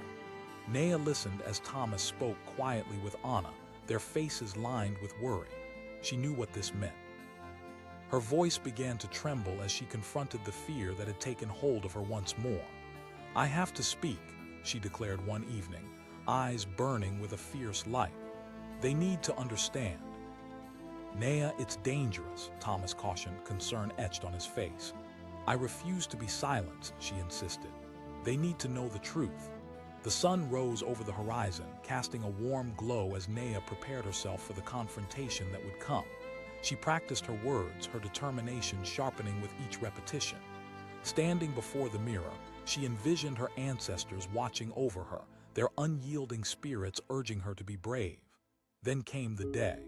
Naya listened as Thomas spoke quietly with Anna, their faces lined with worry. She knew what this meant. Her voice began to tremble as she confronted the fear that had taken hold of her once more. "I have to speak," she declared one evening, eyes burning with a fierce light. "They need to understand." "Naya, it's dangerous," Thomas cautioned, concern etched on his face. "I refuse to be silenced," she insisted. "They need to know the truth." The sun rose over the horizon, casting a warm glow as Naya prepared herself for the confrontation that would come. She practiced her words, her determination sharpening with each repetition. Standing before the mirror, she envisioned her ancestors watching over her, their unyielding spirits urging her to be brave. Then came the day.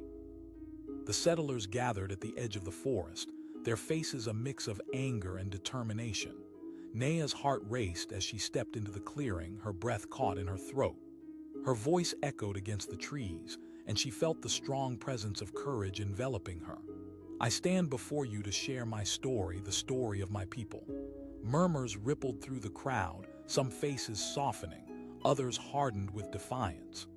The settlers gathered at the edge of the forest, their faces a mix of anger and determination. Naya's heart raced as she stepped into the clearing, her breath caught in her throat. Her voice echoed against the trees, and she felt the strong presence of courage enveloping her. "I stand before you to share my story, the story of my people." Murmurs rippled through the crowd, some faces softening, others hardened with defiance.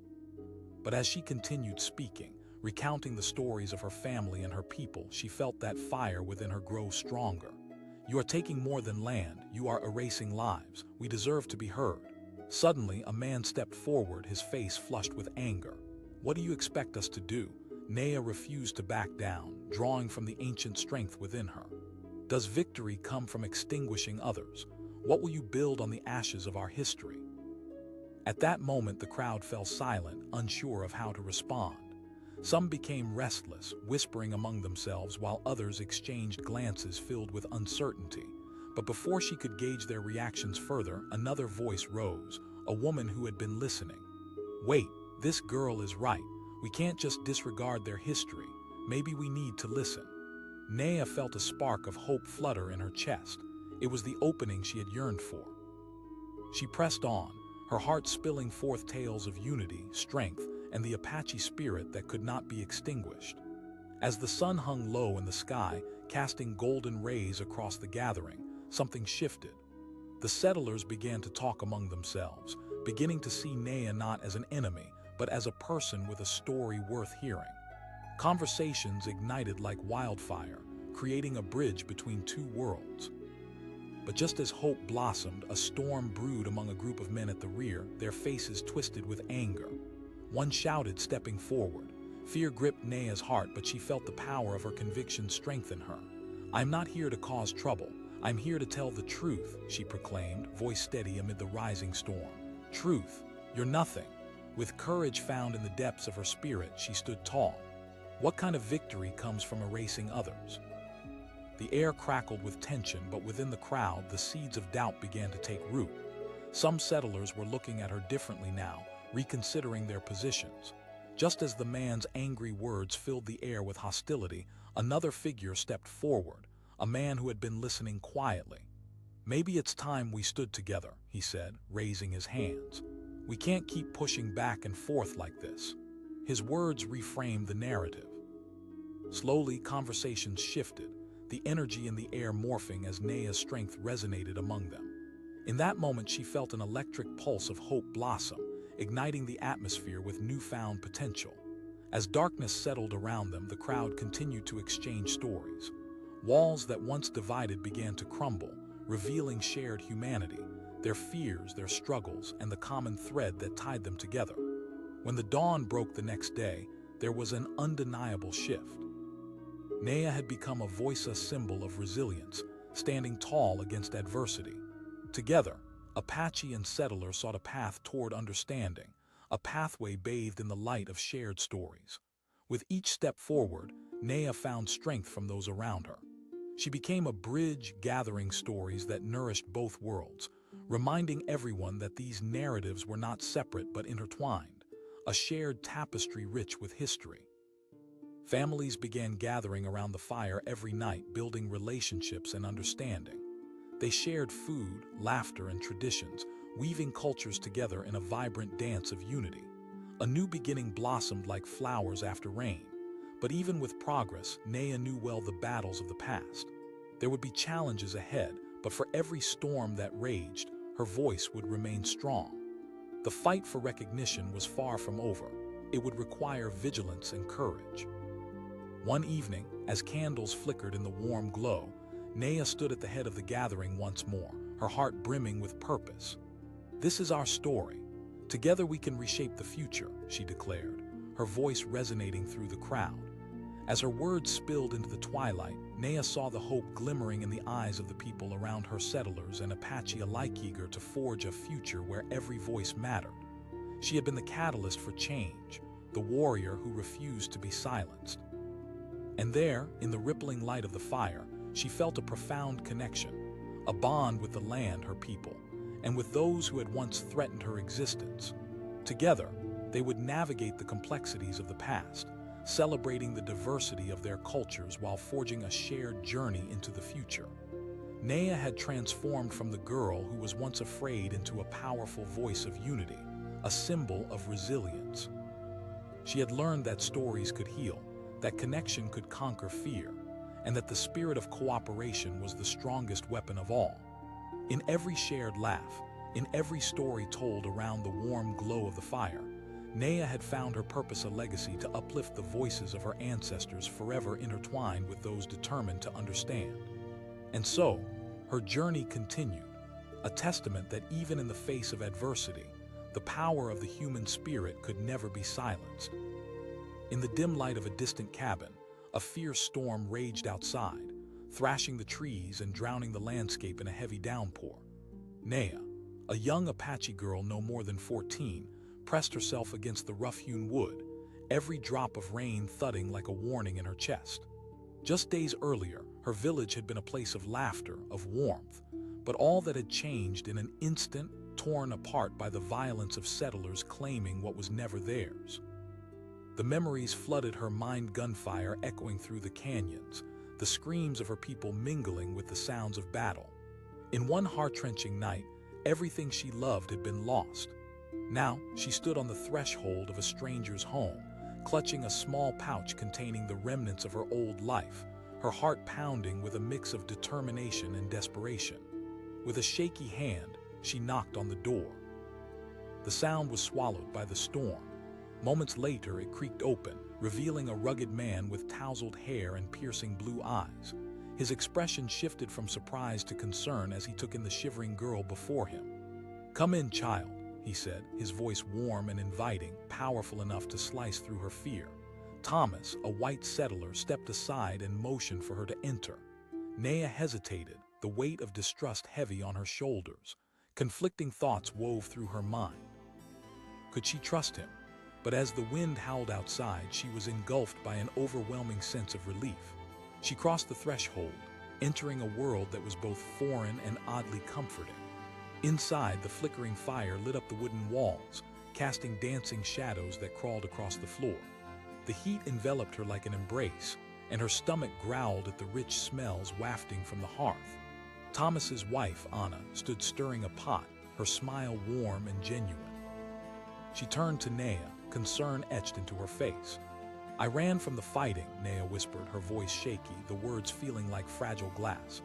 But as she continued speaking, recounting the stories of her family and her people, she felt that fire within her grow stronger. "You are taking more than land, you are erasing lives. We deserve to be heard." Suddenly, a man stepped forward, his face flushed with anger. "What do you expect us to do?" Naya refused to back down, drawing from the ancient strength within her. "Does victory come from extinguishing others? What will you build on the ashes of our history?" At that moment, the crowd fell silent, unsure of how to respond. Some became restless, whispering among themselves, while others exchanged glances filled with uncertainty. But before she could gauge their reactions further, another voice rose, a woman who had been listening. "Wait, this girl is right. We can't just disregard their history. Maybe we need to listen." Naya felt a spark of hope flutter in her chest. It was the opening she had yearned for. She pressed on, her heart spilling forth tales of unity, strength, and the Apache spirit that could not be extinguished. As the sun hung low in the sky, casting golden rays across the gathering, something shifted. The settlers began to talk among themselves, beginning to see Naya not as an enemy, but as a person with a story worth hearing. Conversations ignited like wildfire, creating a bridge between two worlds. But just as hope blossomed, a storm brewed among a group of men at the rear, their faces twisted with anger. One shouted, stepping forward. Fear gripped Naya's heart, but she felt the power of her conviction strengthen her. "I'm not here to cause trouble. I'm here to tell the truth," she proclaimed, voice steady amid the rising storm. "Truth, you're nothing." With courage found in the depths of her spirit, she stood tall. What kind of victory comes from erasing others? The air crackled with tension, but within the crowd, the seeds of doubt began to take root. Some settlers were looking at her differently now, reconsidering their positions. Just as the man's angry words filled the air with hostility, another figure stepped forward, a man who had been listening quietly. "Maybe it's time we stood together," he said, raising his hands. "We can't keep pushing back and forth like this." His words reframed the narrative. Slowly, conversations shifted, the energy in the air morphing as Nea's strength resonated among them. In that moment, she felt an electric pulse of hope blossom, igniting the atmosphere with newfound potential. As darkness settled around them, the crowd continued to exchange stories. Walls that once divided began to crumble, revealing shared humanity, their fears, their struggles, and the common thread that tied them together. When the dawn broke the next day, there was an undeniable shift. Nea had become a voiceless symbol of resilience, standing tall against adversity. Together, Apache and settler sought a path toward understanding, a pathway bathed in the light of shared stories. With each step forward, Nea found strength from those around her. She became a bridge gathering stories that nourished both worlds, reminding everyone that these narratives were not separate but intertwined, a shared tapestry rich with history. Families began gathering around the fire every night, building relationships and understanding. They shared food, laughter, and traditions, weaving cultures together in a vibrant dance of unity. A new beginning blossomed like flowers after rain. But even with progress, Nea knew well the battles of the past. There would be challenges ahead, but for every storm that raged, her voice would remain strong. The fight for recognition was far from over. It would require vigilance and courage. One evening, as candles flickered in the warm glow, Nea stood at the head of the gathering once more, her heart brimming with purpose. "This is our story. Together we can reshape the future," she declared, her voice resonating through the crowd. As her words spilled into the twilight, Nea saw the hope glimmering in the eyes of the people around her, settlers and Apache alike, eager to forge a future where every voice mattered. She had been the catalyst for change, the warrior who refused to be silenced. And there, in the rippling light of the fire, she felt a profound connection, a bond with the land, her people, and with those who had once threatened her existence. Together, they would navigate the complexities of the past, celebrating the diversity of their cultures while forging a shared journey into the future. Nea had transformed from the girl who was once afraid into a powerful voice of unity, a symbol of resilience. She had learned that stories could heal, that connection could conquer fear, and that the spirit of cooperation was the strongest weapon of all. In every shared laugh, in every story told around the warm glow of the fire, Nea had found her purpose, a legacy to uplift the voices of her ancestors, forever intertwined with those determined to understand. And so, her journey continued, a testament that even in the face of adversity, the power of the human spirit could never be silenced. In the dim light of a distant cabin, a fierce storm raged outside, thrashing the trees and drowning the landscape in a heavy downpour. Nea, a young Apache girl no more than 14, pressed herself against the rough-hewn wood, every drop of rain thudding like a warning in her chest. Just days earlier, her village had been a place of laughter, of warmth, but all that had changed in an instant, torn apart by the violence of settlers claiming what was never theirs. The memories flooded her mind, gunfire echoing through the canyons, the screams of her people mingling with the sounds of battle. In one heart-wrenching night, everything she loved had been lost. Now, she stood on the threshold of a stranger's home, clutching a small pouch containing the remnants of her old life, her heart pounding with a mix of determination and desperation. With a shaky hand, she knocked on the door. The sound was swallowed by the storm. Moments later, it creaked open, revealing a rugged man with tousled hair and piercing blue eyes. His expression shifted from surprise to concern as he took in the shivering girl before him. "Come in, child," he said, his voice warm and inviting, powerful enough to slice through her fear. Thomas, a white settler, stepped aside and motioned for her to enter. Nea hesitated, the weight of distrust heavy on her shoulders. Conflicting thoughts wove through her mind. Could she trust him? But as the wind howled outside, she was engulfed by an overwhelming sense of relief. She crossed the threshold, entering a world that was both foreign and oddly comforting. Inside, the flickering fire lit up the wooden walls, casting dancing shadows that crawled across the floor. The heat enveloped her like an embrace, and her stomach growled at the rich smells wafting from the hearth. Thomas's wife, Anna, stood stirring a pot, her smile warm and genuine. She turned to Nea, concern etched into her face. "I ran from the fighting," Nea whispered, her voice shaky, the words feeling like fragile glass.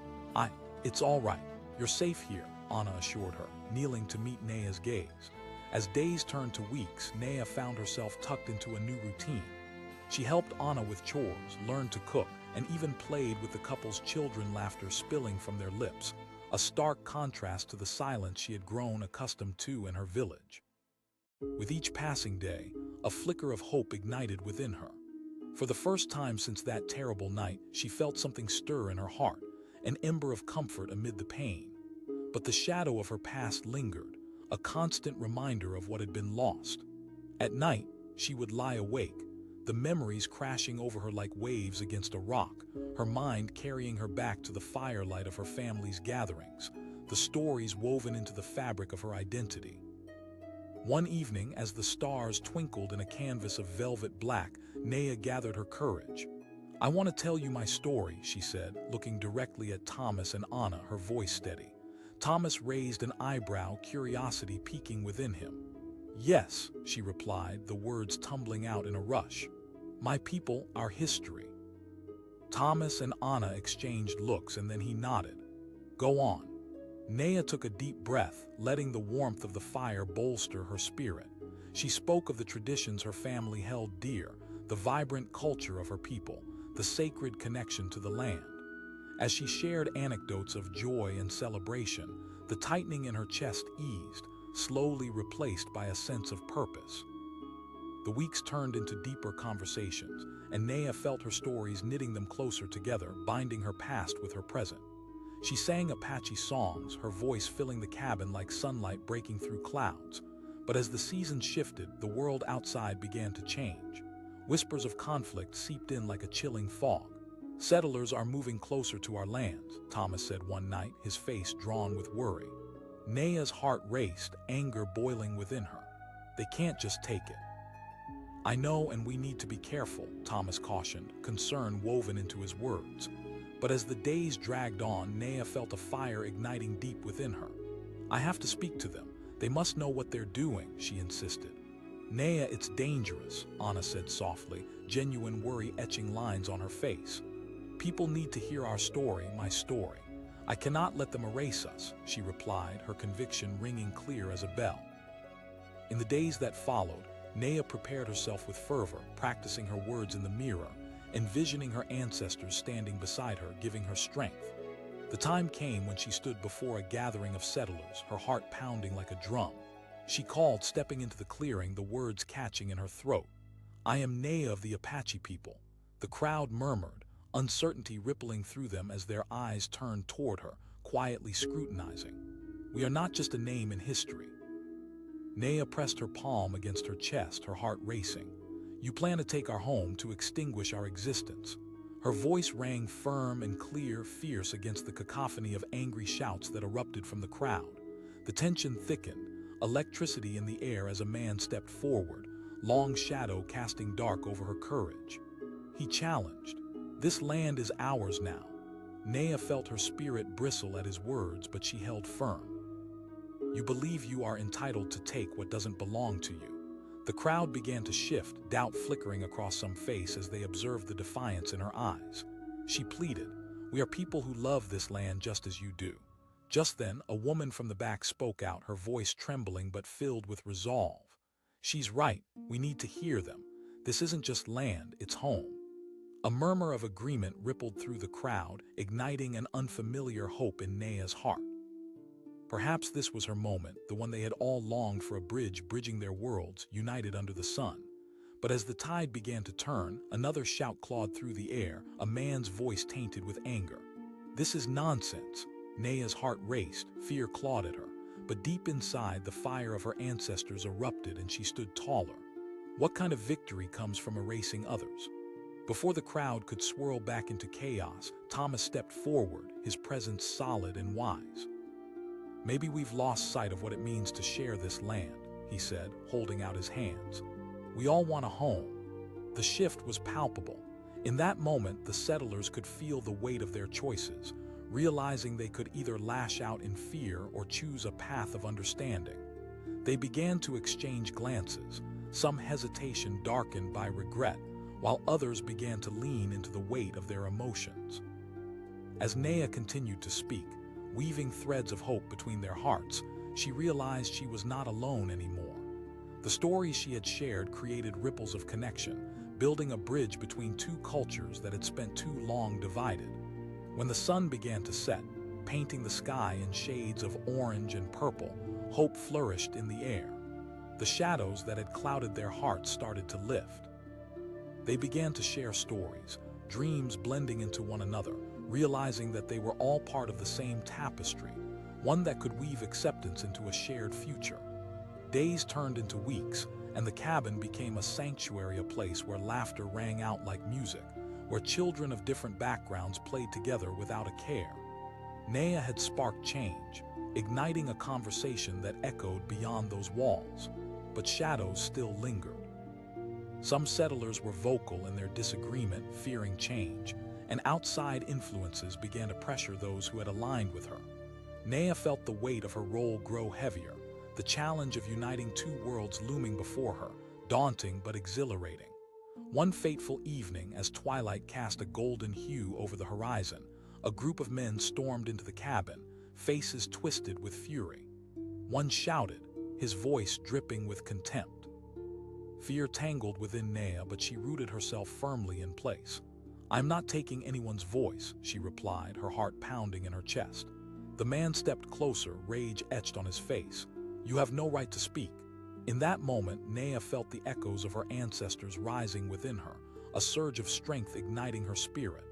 It's all right. You're safe here," Anna assured her, kneeling to meet Nea's gaze. As days turned to weeks, Nea found herself tucked into a new routine. She helped Anna with chores, learned to cook, and even played with the couple's children, laughter spilling from their lips, a stark contrast to the silence she had grown accustomed to in her village. With each passing day, a flicker of hope ignited within her. For the first time since that terrible night, she felt something stir in her heart, an ember of comfort amid the pain. But the shadow of her past lingered, a constant reminder of what had been lost. At night, she would lie awake, the memories crashing over her like waves against a rock, her mind carrying her back to the firelight of her family's gatherings, the stories woven into the fabric of her identity. One evening, as the stars twinkled in a canvas of velvet black, Nea gathered her courage. "I want to tell you my story," she said, looking directly at Thomas and Anna, her voice steady. Thomas raised an eyebrow, curiosity peeking within him. "Yes," she replied, the words tumbling out in a rush. "My people, our history." Thomas and Anna exchanged looks, and then he nodded. "Go on." Nea took a deep breath, letting the warmth of the fire bolster her spirit. She spoke of the traditions her family held dear, the vibrant culture of her people, the sacred connection to the land. As she shared anecdotes of joy and celebration, the tightening in her chest eased, slowly replaced by a sense of purpose. The weeks turned into deeper conversations, and Nea felt her stories knitting them closer together, binding her past with her present. She sang Apache songs, her voice filling the cabin like sunlight breaking through clouds. But as the seasons shifted, the world outside began to change. Whispers of conflict seeped in like a chilling fog. "Settlers are moving closer to our lands," Thomas said one night, his face drawn with worry. Nea's heart raced, anger boiling within her. "They can't just take it." "I know, and we need to be careful," Thomas cautioned, concern woven into his words. But as the days dragged on, Nea felt a fire igniting deep within her. "I have to speak to them. They must know what they're doing," she insisted. "Nea, it's dangerous," Anna said softly, genuine worry etching lines on her face. "People need to hear our story, my story. I cannot let them erase us," she replied, her conviction ringing clear as a bell. In the days that followed, Nea prepared herself with fervor, practicing her words in the mirror, envisioning her ancestors standing beside her, giving her strength. The time came when she stood before a gathering of settlers, her heart pounding like a drum. She called, stepping into the clearing, the words catching in her throat. "I am Nea of the Apache people." The crowd murmured, uncertainty rippling through them as their eyes turned toward her, quietly scrutinizing. "We are not just a name in history." Nea pressed her palm against her chest, her heart racing. "You plan to take our home, to extinguish our existence." Her voice rang firm and clear, fierce against the cacophony of angry shouts that erupted from the crowd. The tension thickened, electricity in the air as a man stepped forward, long shadow casting dark over her courage. He challenged, "This land is ours now." Nea felt her spirit bristle at his words, but she held firm. "You believe you are entitled to take what doesn't belong to you." The crowd began to shift, doubt flickering across some face as they observed the defiance in her eyes. She pleaded, "We are people who love this land just as you do." Just then, a woman from the back spoke out, her voice trembling but filled with resolve. "She's right. We need to hear them. This isn't just land, it's home." A murmur of agreement rippled through the crowd, igniting an unfamiliar hope in Nea's heart. Perhaps this was her moment, the one they had all longed for, a bridge bridging their worlds, united under the sun. But as the tide began to turn, another shout clawed through the air, a man's voice tainted with anger. "This is nonsense." Nea's heart raced, fear clawed at her, but deep inside, the fire of her ancestors erupted and she stood taller. What kind of victory comes from erasing others? Before the crowd could swirl back into chaos, Thomas stepped forward, his presence solid and wise. "Maybe we've lost sight of what it means to share this land," he said, holding out his hands. "We all want a home." The shift was palpable. In that moment, the settlers could feel the weight of their choices, realizing they could either lash out in fear or choose a path of understanding. They began to exchange glances, some hesitation darkened by regret, while others began to lean into the weight of their emotions. As Naya continued to speak, weaving threads of hope between their hearts, she realized she was not alone anymore. The stories she had shared created ripples of connection, building a bridge between two cultures that had spent too long divided. When the sun began to set, painting the sky in shades of orange and purple, hope flourished in the air. The shadows that had clouded their hearts started to lift. They began to share stories, dreams blending into one another, realizing that they were all part of the same tapestry, one that could weave acceptance into a shared future. Days turned into weeks, and the cabin became a sanctuary, a place where laughter rang out like music, where children of different backgrounds played together without a care. Naya had sparked change, igniting a conversation that echoed beyond those walls, but shadows still lingered. Some settlers were vocal in their disagreement, fearing change, and outside influences began to pressure those who had aligned with her. Naya felt the weight of her role grow heavier, the challenge of uniting two worlds looming before her, daunting but exhilarating. One fateful evening, as twilight cast a golden hue over the horizon, a group of men stormed into the cabin, faces twisted with fury. One shouted, his voice dripping with contempt. Fear tangled within Naya, but she rooted herself firmly in place. "I'm not taking anyone's voice," she replied, her heart pounding in her chest. The man stepped closer, rage etched on his face. "You have no right to speak." In that moment, Naya felt the echoes of her ancestors rising within her, a surge of strength igniting her spirit.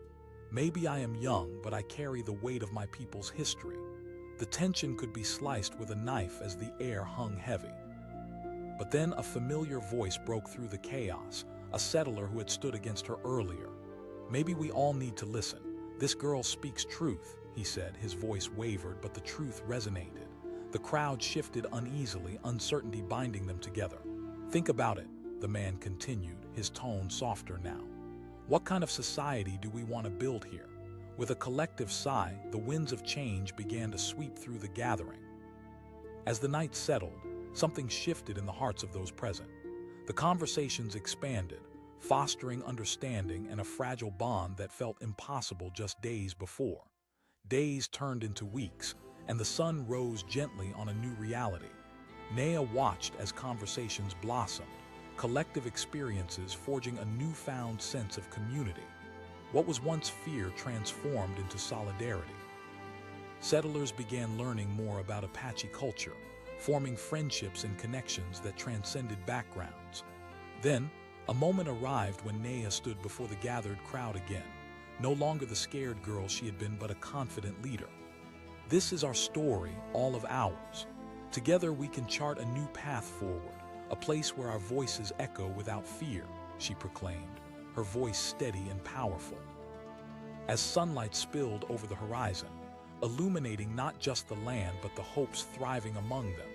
"Maybe I am young, but I carry the weight of my people's history." The tension could be sliced with a knife as the air hung heavy. But then a familiar voice broke through the chaos, a settler who had stood against her earlier. "Maybe we all need to listen. This girl speaks truth," he said. His voice wavered, but the truth resonated. The crowd shifted uneasily, uncertainty binding them together. "Think about it," the man continued, his tone softer now. "What kind of society do we want to build here?" With a collective sigh, the winds of change began to sweep through the gathering. As the night settled, something shifted in the hearts of those present. The conversations expanded, fostering understanding and a fragile bond that felt impossible just days before. Days turned into weeks, and the sun rose gently on a new reality. Naya watched as conversations blossomed, collective experiences forging a newfound sense of community. What was once fear transformed into solidarity. Settlers began learning more about Apache culture, forming friendships and connections that transcended backgrounds. Then, a moment arrived when Naya stood before the gathered crowd again, no longer the scared girl she had been, but a confident leader. "This is our story, all of ours. Together we can chart a new path forward, a place where our voices echo without fear," she proclaimed, her voice steady and powerful. As sunlight spilled over the horizon, illuminating not just the land but the hopes thriving among them,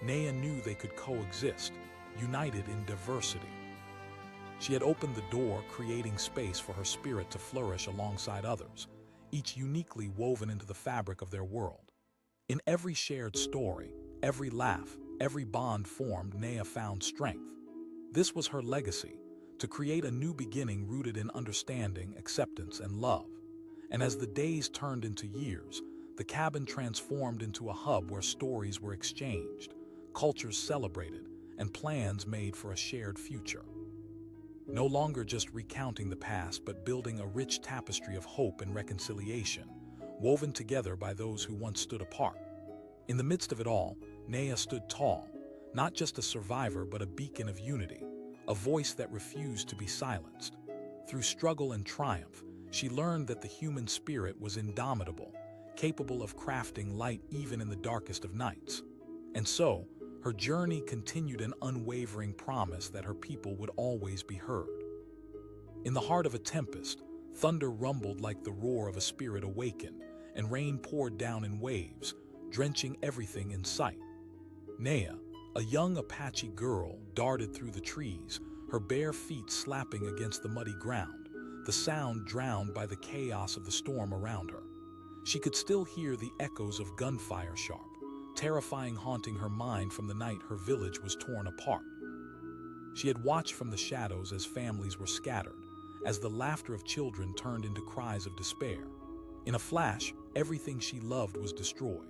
Naya knew they could coexist, united in diversity. She had opened the door, creating space for her spirit to flourish alongside others, each uniquely woven into the fabric of their world. In every shared story, every laugh, every bond formed, Naya found strength. This was her legacy, to create a new beginning rooted in understanding, acceptance, and love. And as the days turned into years, the cabin transformed into a hub where stories were exchanged, cultures celebrated, and plans made for a shared future. No longer just recounting the past, but building a rich tapestry of hope and reconciliation, woven together by those who once stood apart. In the midst of it all, Naya stood tall, not just a survivor but a beacon of unity, a voice that refused to be silenced. Through struggle and triumph, she learned that the human spirit was indomitable, capable of crafting light even in the darkest of nights. And so, her journey continued, an unwavering promise that her people would always be heard. In the heart of a tempest, thunder rumbled like the roar of a spirit awakened, and rain poured down in waves, drenching everything in sight. Naya, A young Apache girl darted through the trees, her bare feet slapping against the muddy ground, the sound drowned by the chaos of the storm around her. She could still hear the echoes of gunfire sharp, terrifying, haunting her mind from the night her village was torn apart. She had watched from the shadows as families were scattered, as the laughter of children turned into cries of despair. In a flash, everything she loved was destroyed.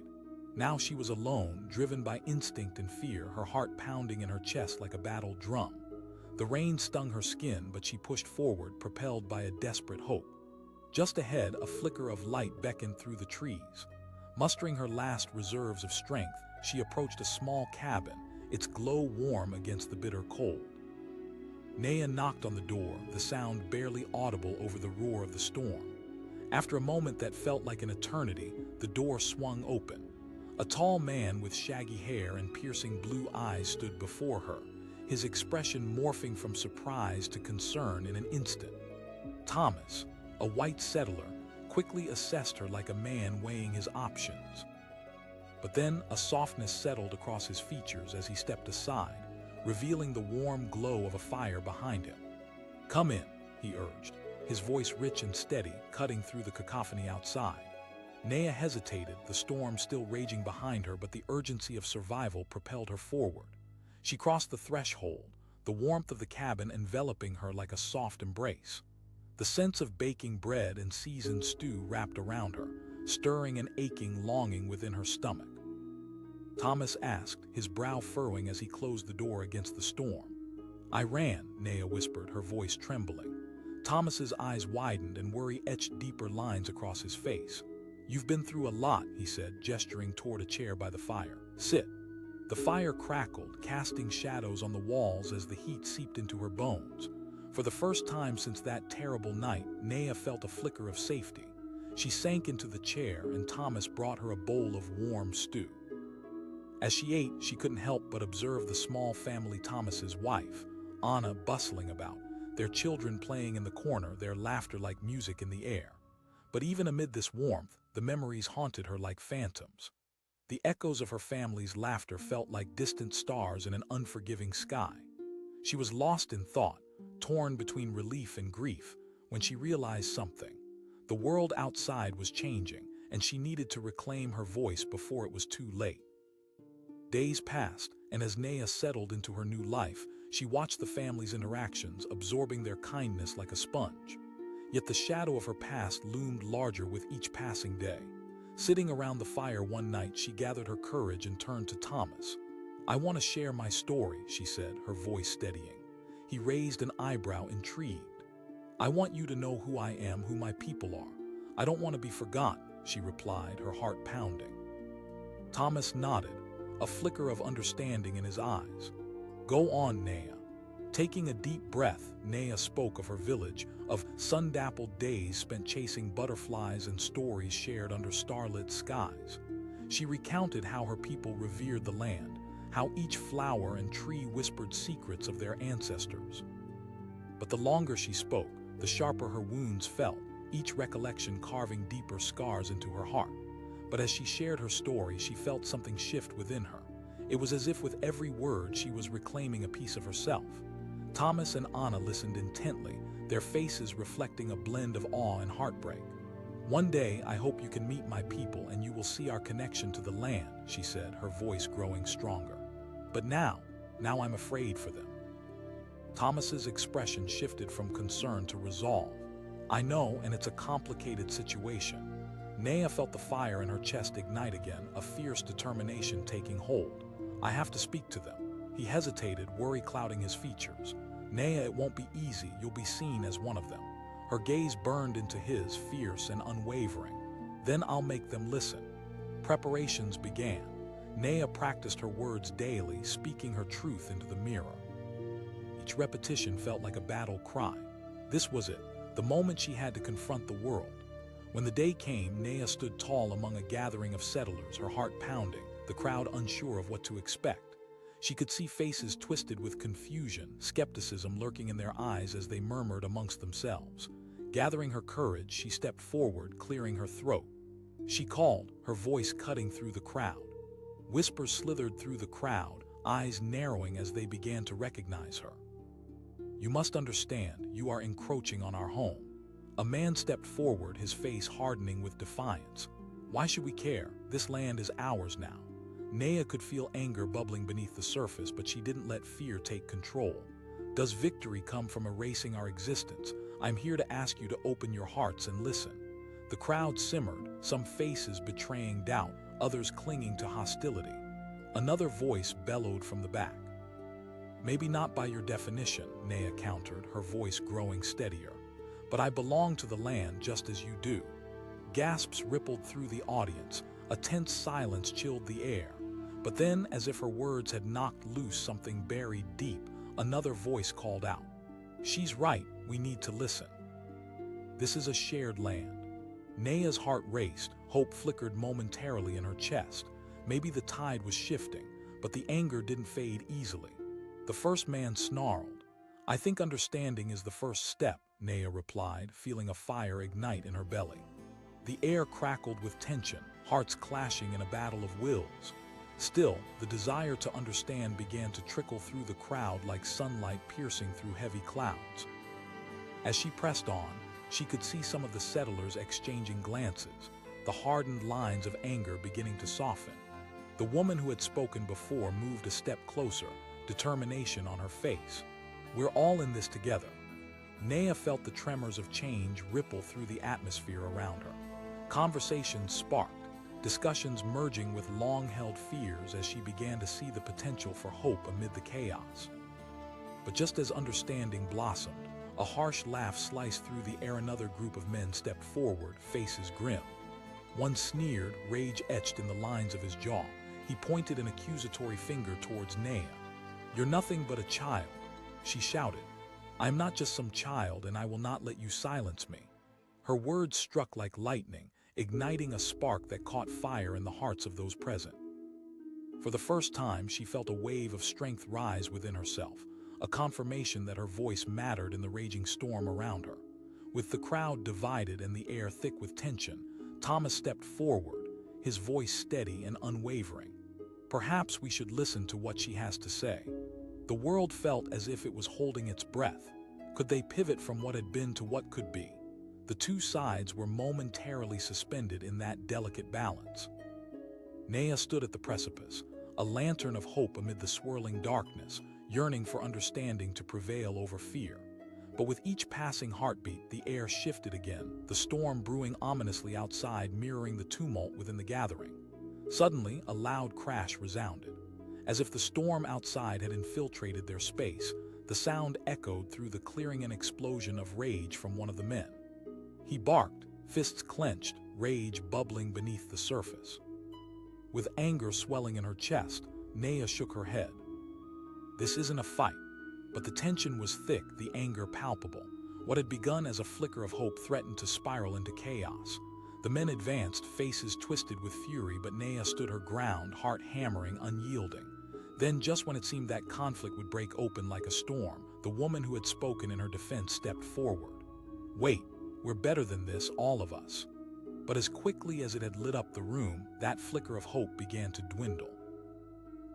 Now she was alone, driven by instinct and fear, her heart pounding in her chest like a battle drum. The rain stung her skin, but she pushed forward, propelled by a desperate hope. Just ahead, a flicker of light beckoned through the trees. Mustering her last reserves of strength, she approached a small cabin, its glow warm against the bitter cold. Naya knocked on the door, the sound barely audible over the roar of the storm. After a moment that felt like an eternity, the door swung open. A tall man with shaggy hair and piercing blue eyes stood before her, his expression morphing from surprise to concern in an instant. Thomas, a white settler, quickly assessed her like a man weighing his options. But then a softness settled across his features as he stepped aside, revealing the warm glow of a fire behind him. "Come in," he urged, his voice rich and steady, cutting through the cacophony outside. Naya hesitated, the storm still raging behind her, but the urgency of survival propelled her forward. She crossed the threshold, the warmth of the cabin enveloping her like a soft embrace. The sense of baking bread and seasoned stew wrapped around her, stirring an aching longing within her stomach. Thomas asked, his brow furrowing as he closed the door against the storm. "I ran," Naya whispered, her voice trembling. Thomas's eyes widened and worry etched deeper lines across his face. "You've been through a lot," he said, gesturing toward a chair by the fire. "Sit." The fire crackled, casting shadows on the walls as the heat seeped into her bones. For the first time since that terrible night, Naya felt a flicker of safety. She sank into the chair, and Thomas brought her a bowl of warm stew. As she ate, she couldn't help but observe the small family, Thomas's wife, Anna, bustling about, their children playing in the corner, their laughter like music in the air. But even amid this warmth, the memories haunted her like phantoms. The echoes of her family's laughter felt like distant stars in an unforgiving sky. She was lost in thought, torn between relief and grief, when she realized something. The world outside was changing, and she needed to reclaim her voice before it was too late. Days passed, and as Naya settled into her new life, she watched the family's interactions, absorbing their kindness like a sponge. Yet the shadow of her past loomed larger with each passing day. Sitting around the fire one night, she gathered her courage and turned to Thomas. "I want to share my story," she said, her voice steadying. He raised an eyebrow, intrigued. "I want you to know who I am, who my people are. I don't want to be forgotten," she replied, her heart pounding. Thomas nodded, a flicker of understanding in his eyes. "Go on, Naya." Taking a deep breath, Naya spoke of her village, of sun-dappled days spent chasing butterflies and stories shared under starlit skies. She recounted how her people revered the land, how each flower and tree whispered secrets of their ancestors. But the longer she spoke, the sharper her wounds felt, each recollection carving deeper scars into her heart. But as she shared her story, she felt something shift within her. It was as if with every word she was reclaiming a piece of herself. Thomas and Anna listened intently, their faces reflecting a blend of awe and heartbreak. "One day, I hope you can meet my people and you will see our connection to the land," she said, her voice growing stronger. "But now I'm afraid for them." Thomas's expression shifted from concern to resolve. "I know, and it's a complicated situation." Naya felt the fire in her chest ignite again, a fierce determination taking hold. "I have to speak to them." He hesitated, worry clouding his features. "Naya, it won't be easy. You'll be seen as one of them." Her gaze burned into his, fierce and unwavering. "Then I'll make them listen." Preparations began. Naya practiced her words daily, speaking her truth into the mirror. Each repetition felt like a battle cry. This was it, the moment she had to confront the world. When the day came, Naya stood tall among a gathering of settlers, her heart pounding, the crowd unsure of what to expect. She could see faces twisted with confusion, skepticism lurking in their eyes as they murmured amongst themselves. Gathering her courage, she stepped forward, clearing her throat. She called, her voice cutting through the crowd. Whispers slithered through the crowd, eyes narrowing as they began to recognize her. "You must understand, you are encroaching on our home." A man stepped forward, his face hardening with defiance. "Why should we care? This land is ours now." Naya could feel anger bubbling beneath the surface, but she didn't let fear take control. "Does victory come from erasing our existence? I'm here to ask you to open your hearts and listen." The crowd simmered, some faces betraying doubt, others clinging to hostility. Another voice bellowed from the back. "Maybe not by your definition," Naya countered, her voice growing steadier. "But I belong to the land just as you do." Gasps rippled through the audience. A tense silence chilled the air. But then, as if her words had knocked loose something buried deep, another voice called out. "She's right, we need to listen. This is a shared land." Naya's heart raced, hope flickered momentarily in her chest. Maybe the tide was shifting, but the anger didn't fade easily. The first man snarled. "I think understanding is the first step," Naya replied, feeling a fire ignite in her belly. The air crackled with tension, hearts clashing in a battle of wills. Still, the desire to understand began to trickle through the crowd like sunlight piercing through heavy clouds. As she pressed on, she could see some of the settlers exchanging glances, the hardened lines of anger beginning to soften. The woman who had spoken before moved a step closer, determination on her face. "We're all in this together." Naya felt the tremors of change ripple through the atmosphere around her. Conversations sparked, discussions merging with long-held fears as she began to see the potential for hope amid the chaos. But just as understanding blossomed, a harsh laugh sliced through the air. Another group of men stepped forward, faces grim. One sneered, rage etched in the lines of his jaw. He pointed an accusatory finger towards Naya. "You're nothing but a child," she shouted. "I'm not just some child, and I will not let you silence me." Her words struck like lightning, igniting a spark that caught fire in the hearts of those present. For the first time, she felt a wave of strength rise within herself, a confirmation that her voice mattered in the raging storm around her. With the crowd divided and the air thick with tension, Thomas stepped forward, his voice steady and unwavering. "Perhaps we should listen to what she has to say." The world felt as if it was holding its breath. Could they pivot from what had been to what could be? The two sides were momentarily suspended in that delicate balance. Naya stood at the precipice, a lantern of hope amid the swirling darkness, yearning for understanding to prevail over fear. But with each passing heartbeat, the air shifted again, the storm brewing ominously outside, mirroring the tumult within the gathering. Suddenly, a loud crash resounded. As if the storm outside had infiltrated their space, the sound echoed through the clearing, an explosion of rage from one of the men. He barked, fists clenched, rage bubbling beneath the surface. With anger swelling in her chest, Naya shook her head. This isn't a fight. But the tension was thick, the anger palpable. What had begun as a flicker of hope threatened to spiral into chaos. The men advanced, faces twisted with fury, but Naya stood her ground, heart hammering, unyielding. Then, just when it seemed that conflict would break open like a storm, the woman who had spoken in her defense stepped forward. "Wait, we're better than this, all of us." But as quickly as it had lit up the room, that flicker of hope began to dwindle.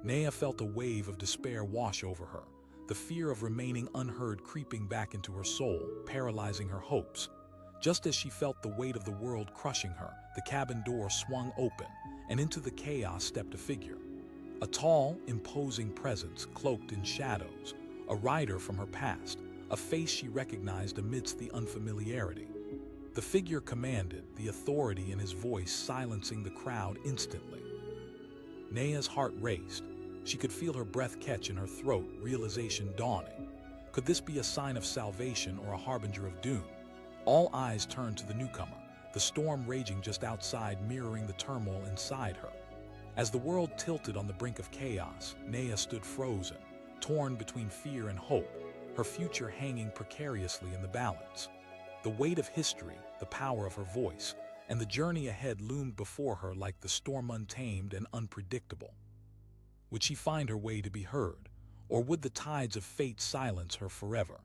Naya felt a wave of despair wash over her, the fear of remaining unheard creeping back into her soul, paralyzing her hopes. Just as she felt the weight of the world crushing her, the cabin door swung open, and into the chaos stepped a figure. A tall, imposing presence, cloaked in shadows, a rider from her past, a face she recognized amidst the unfamiliarity. The figure commanded, the authority in his voice silencing the crowd instantly. Naya's heart raced. She could feel her breath catch in her throat, realization dawning. Could this be a sign of salvation or a harbinger of doom? All eyes turned to the newcomer, the storm raging just outside, mirroring the turmoil inside her. As the world tilted on the brink of chaos, Naya stood frozen, torn between fear and hope, her future hanging precariously in the balance. The weight of history, the power of her voice, and the journey ahead loomed before her like the storm, untamed and unpredictable. Would she find her way to be heard, or would the tides of fate silence her forever?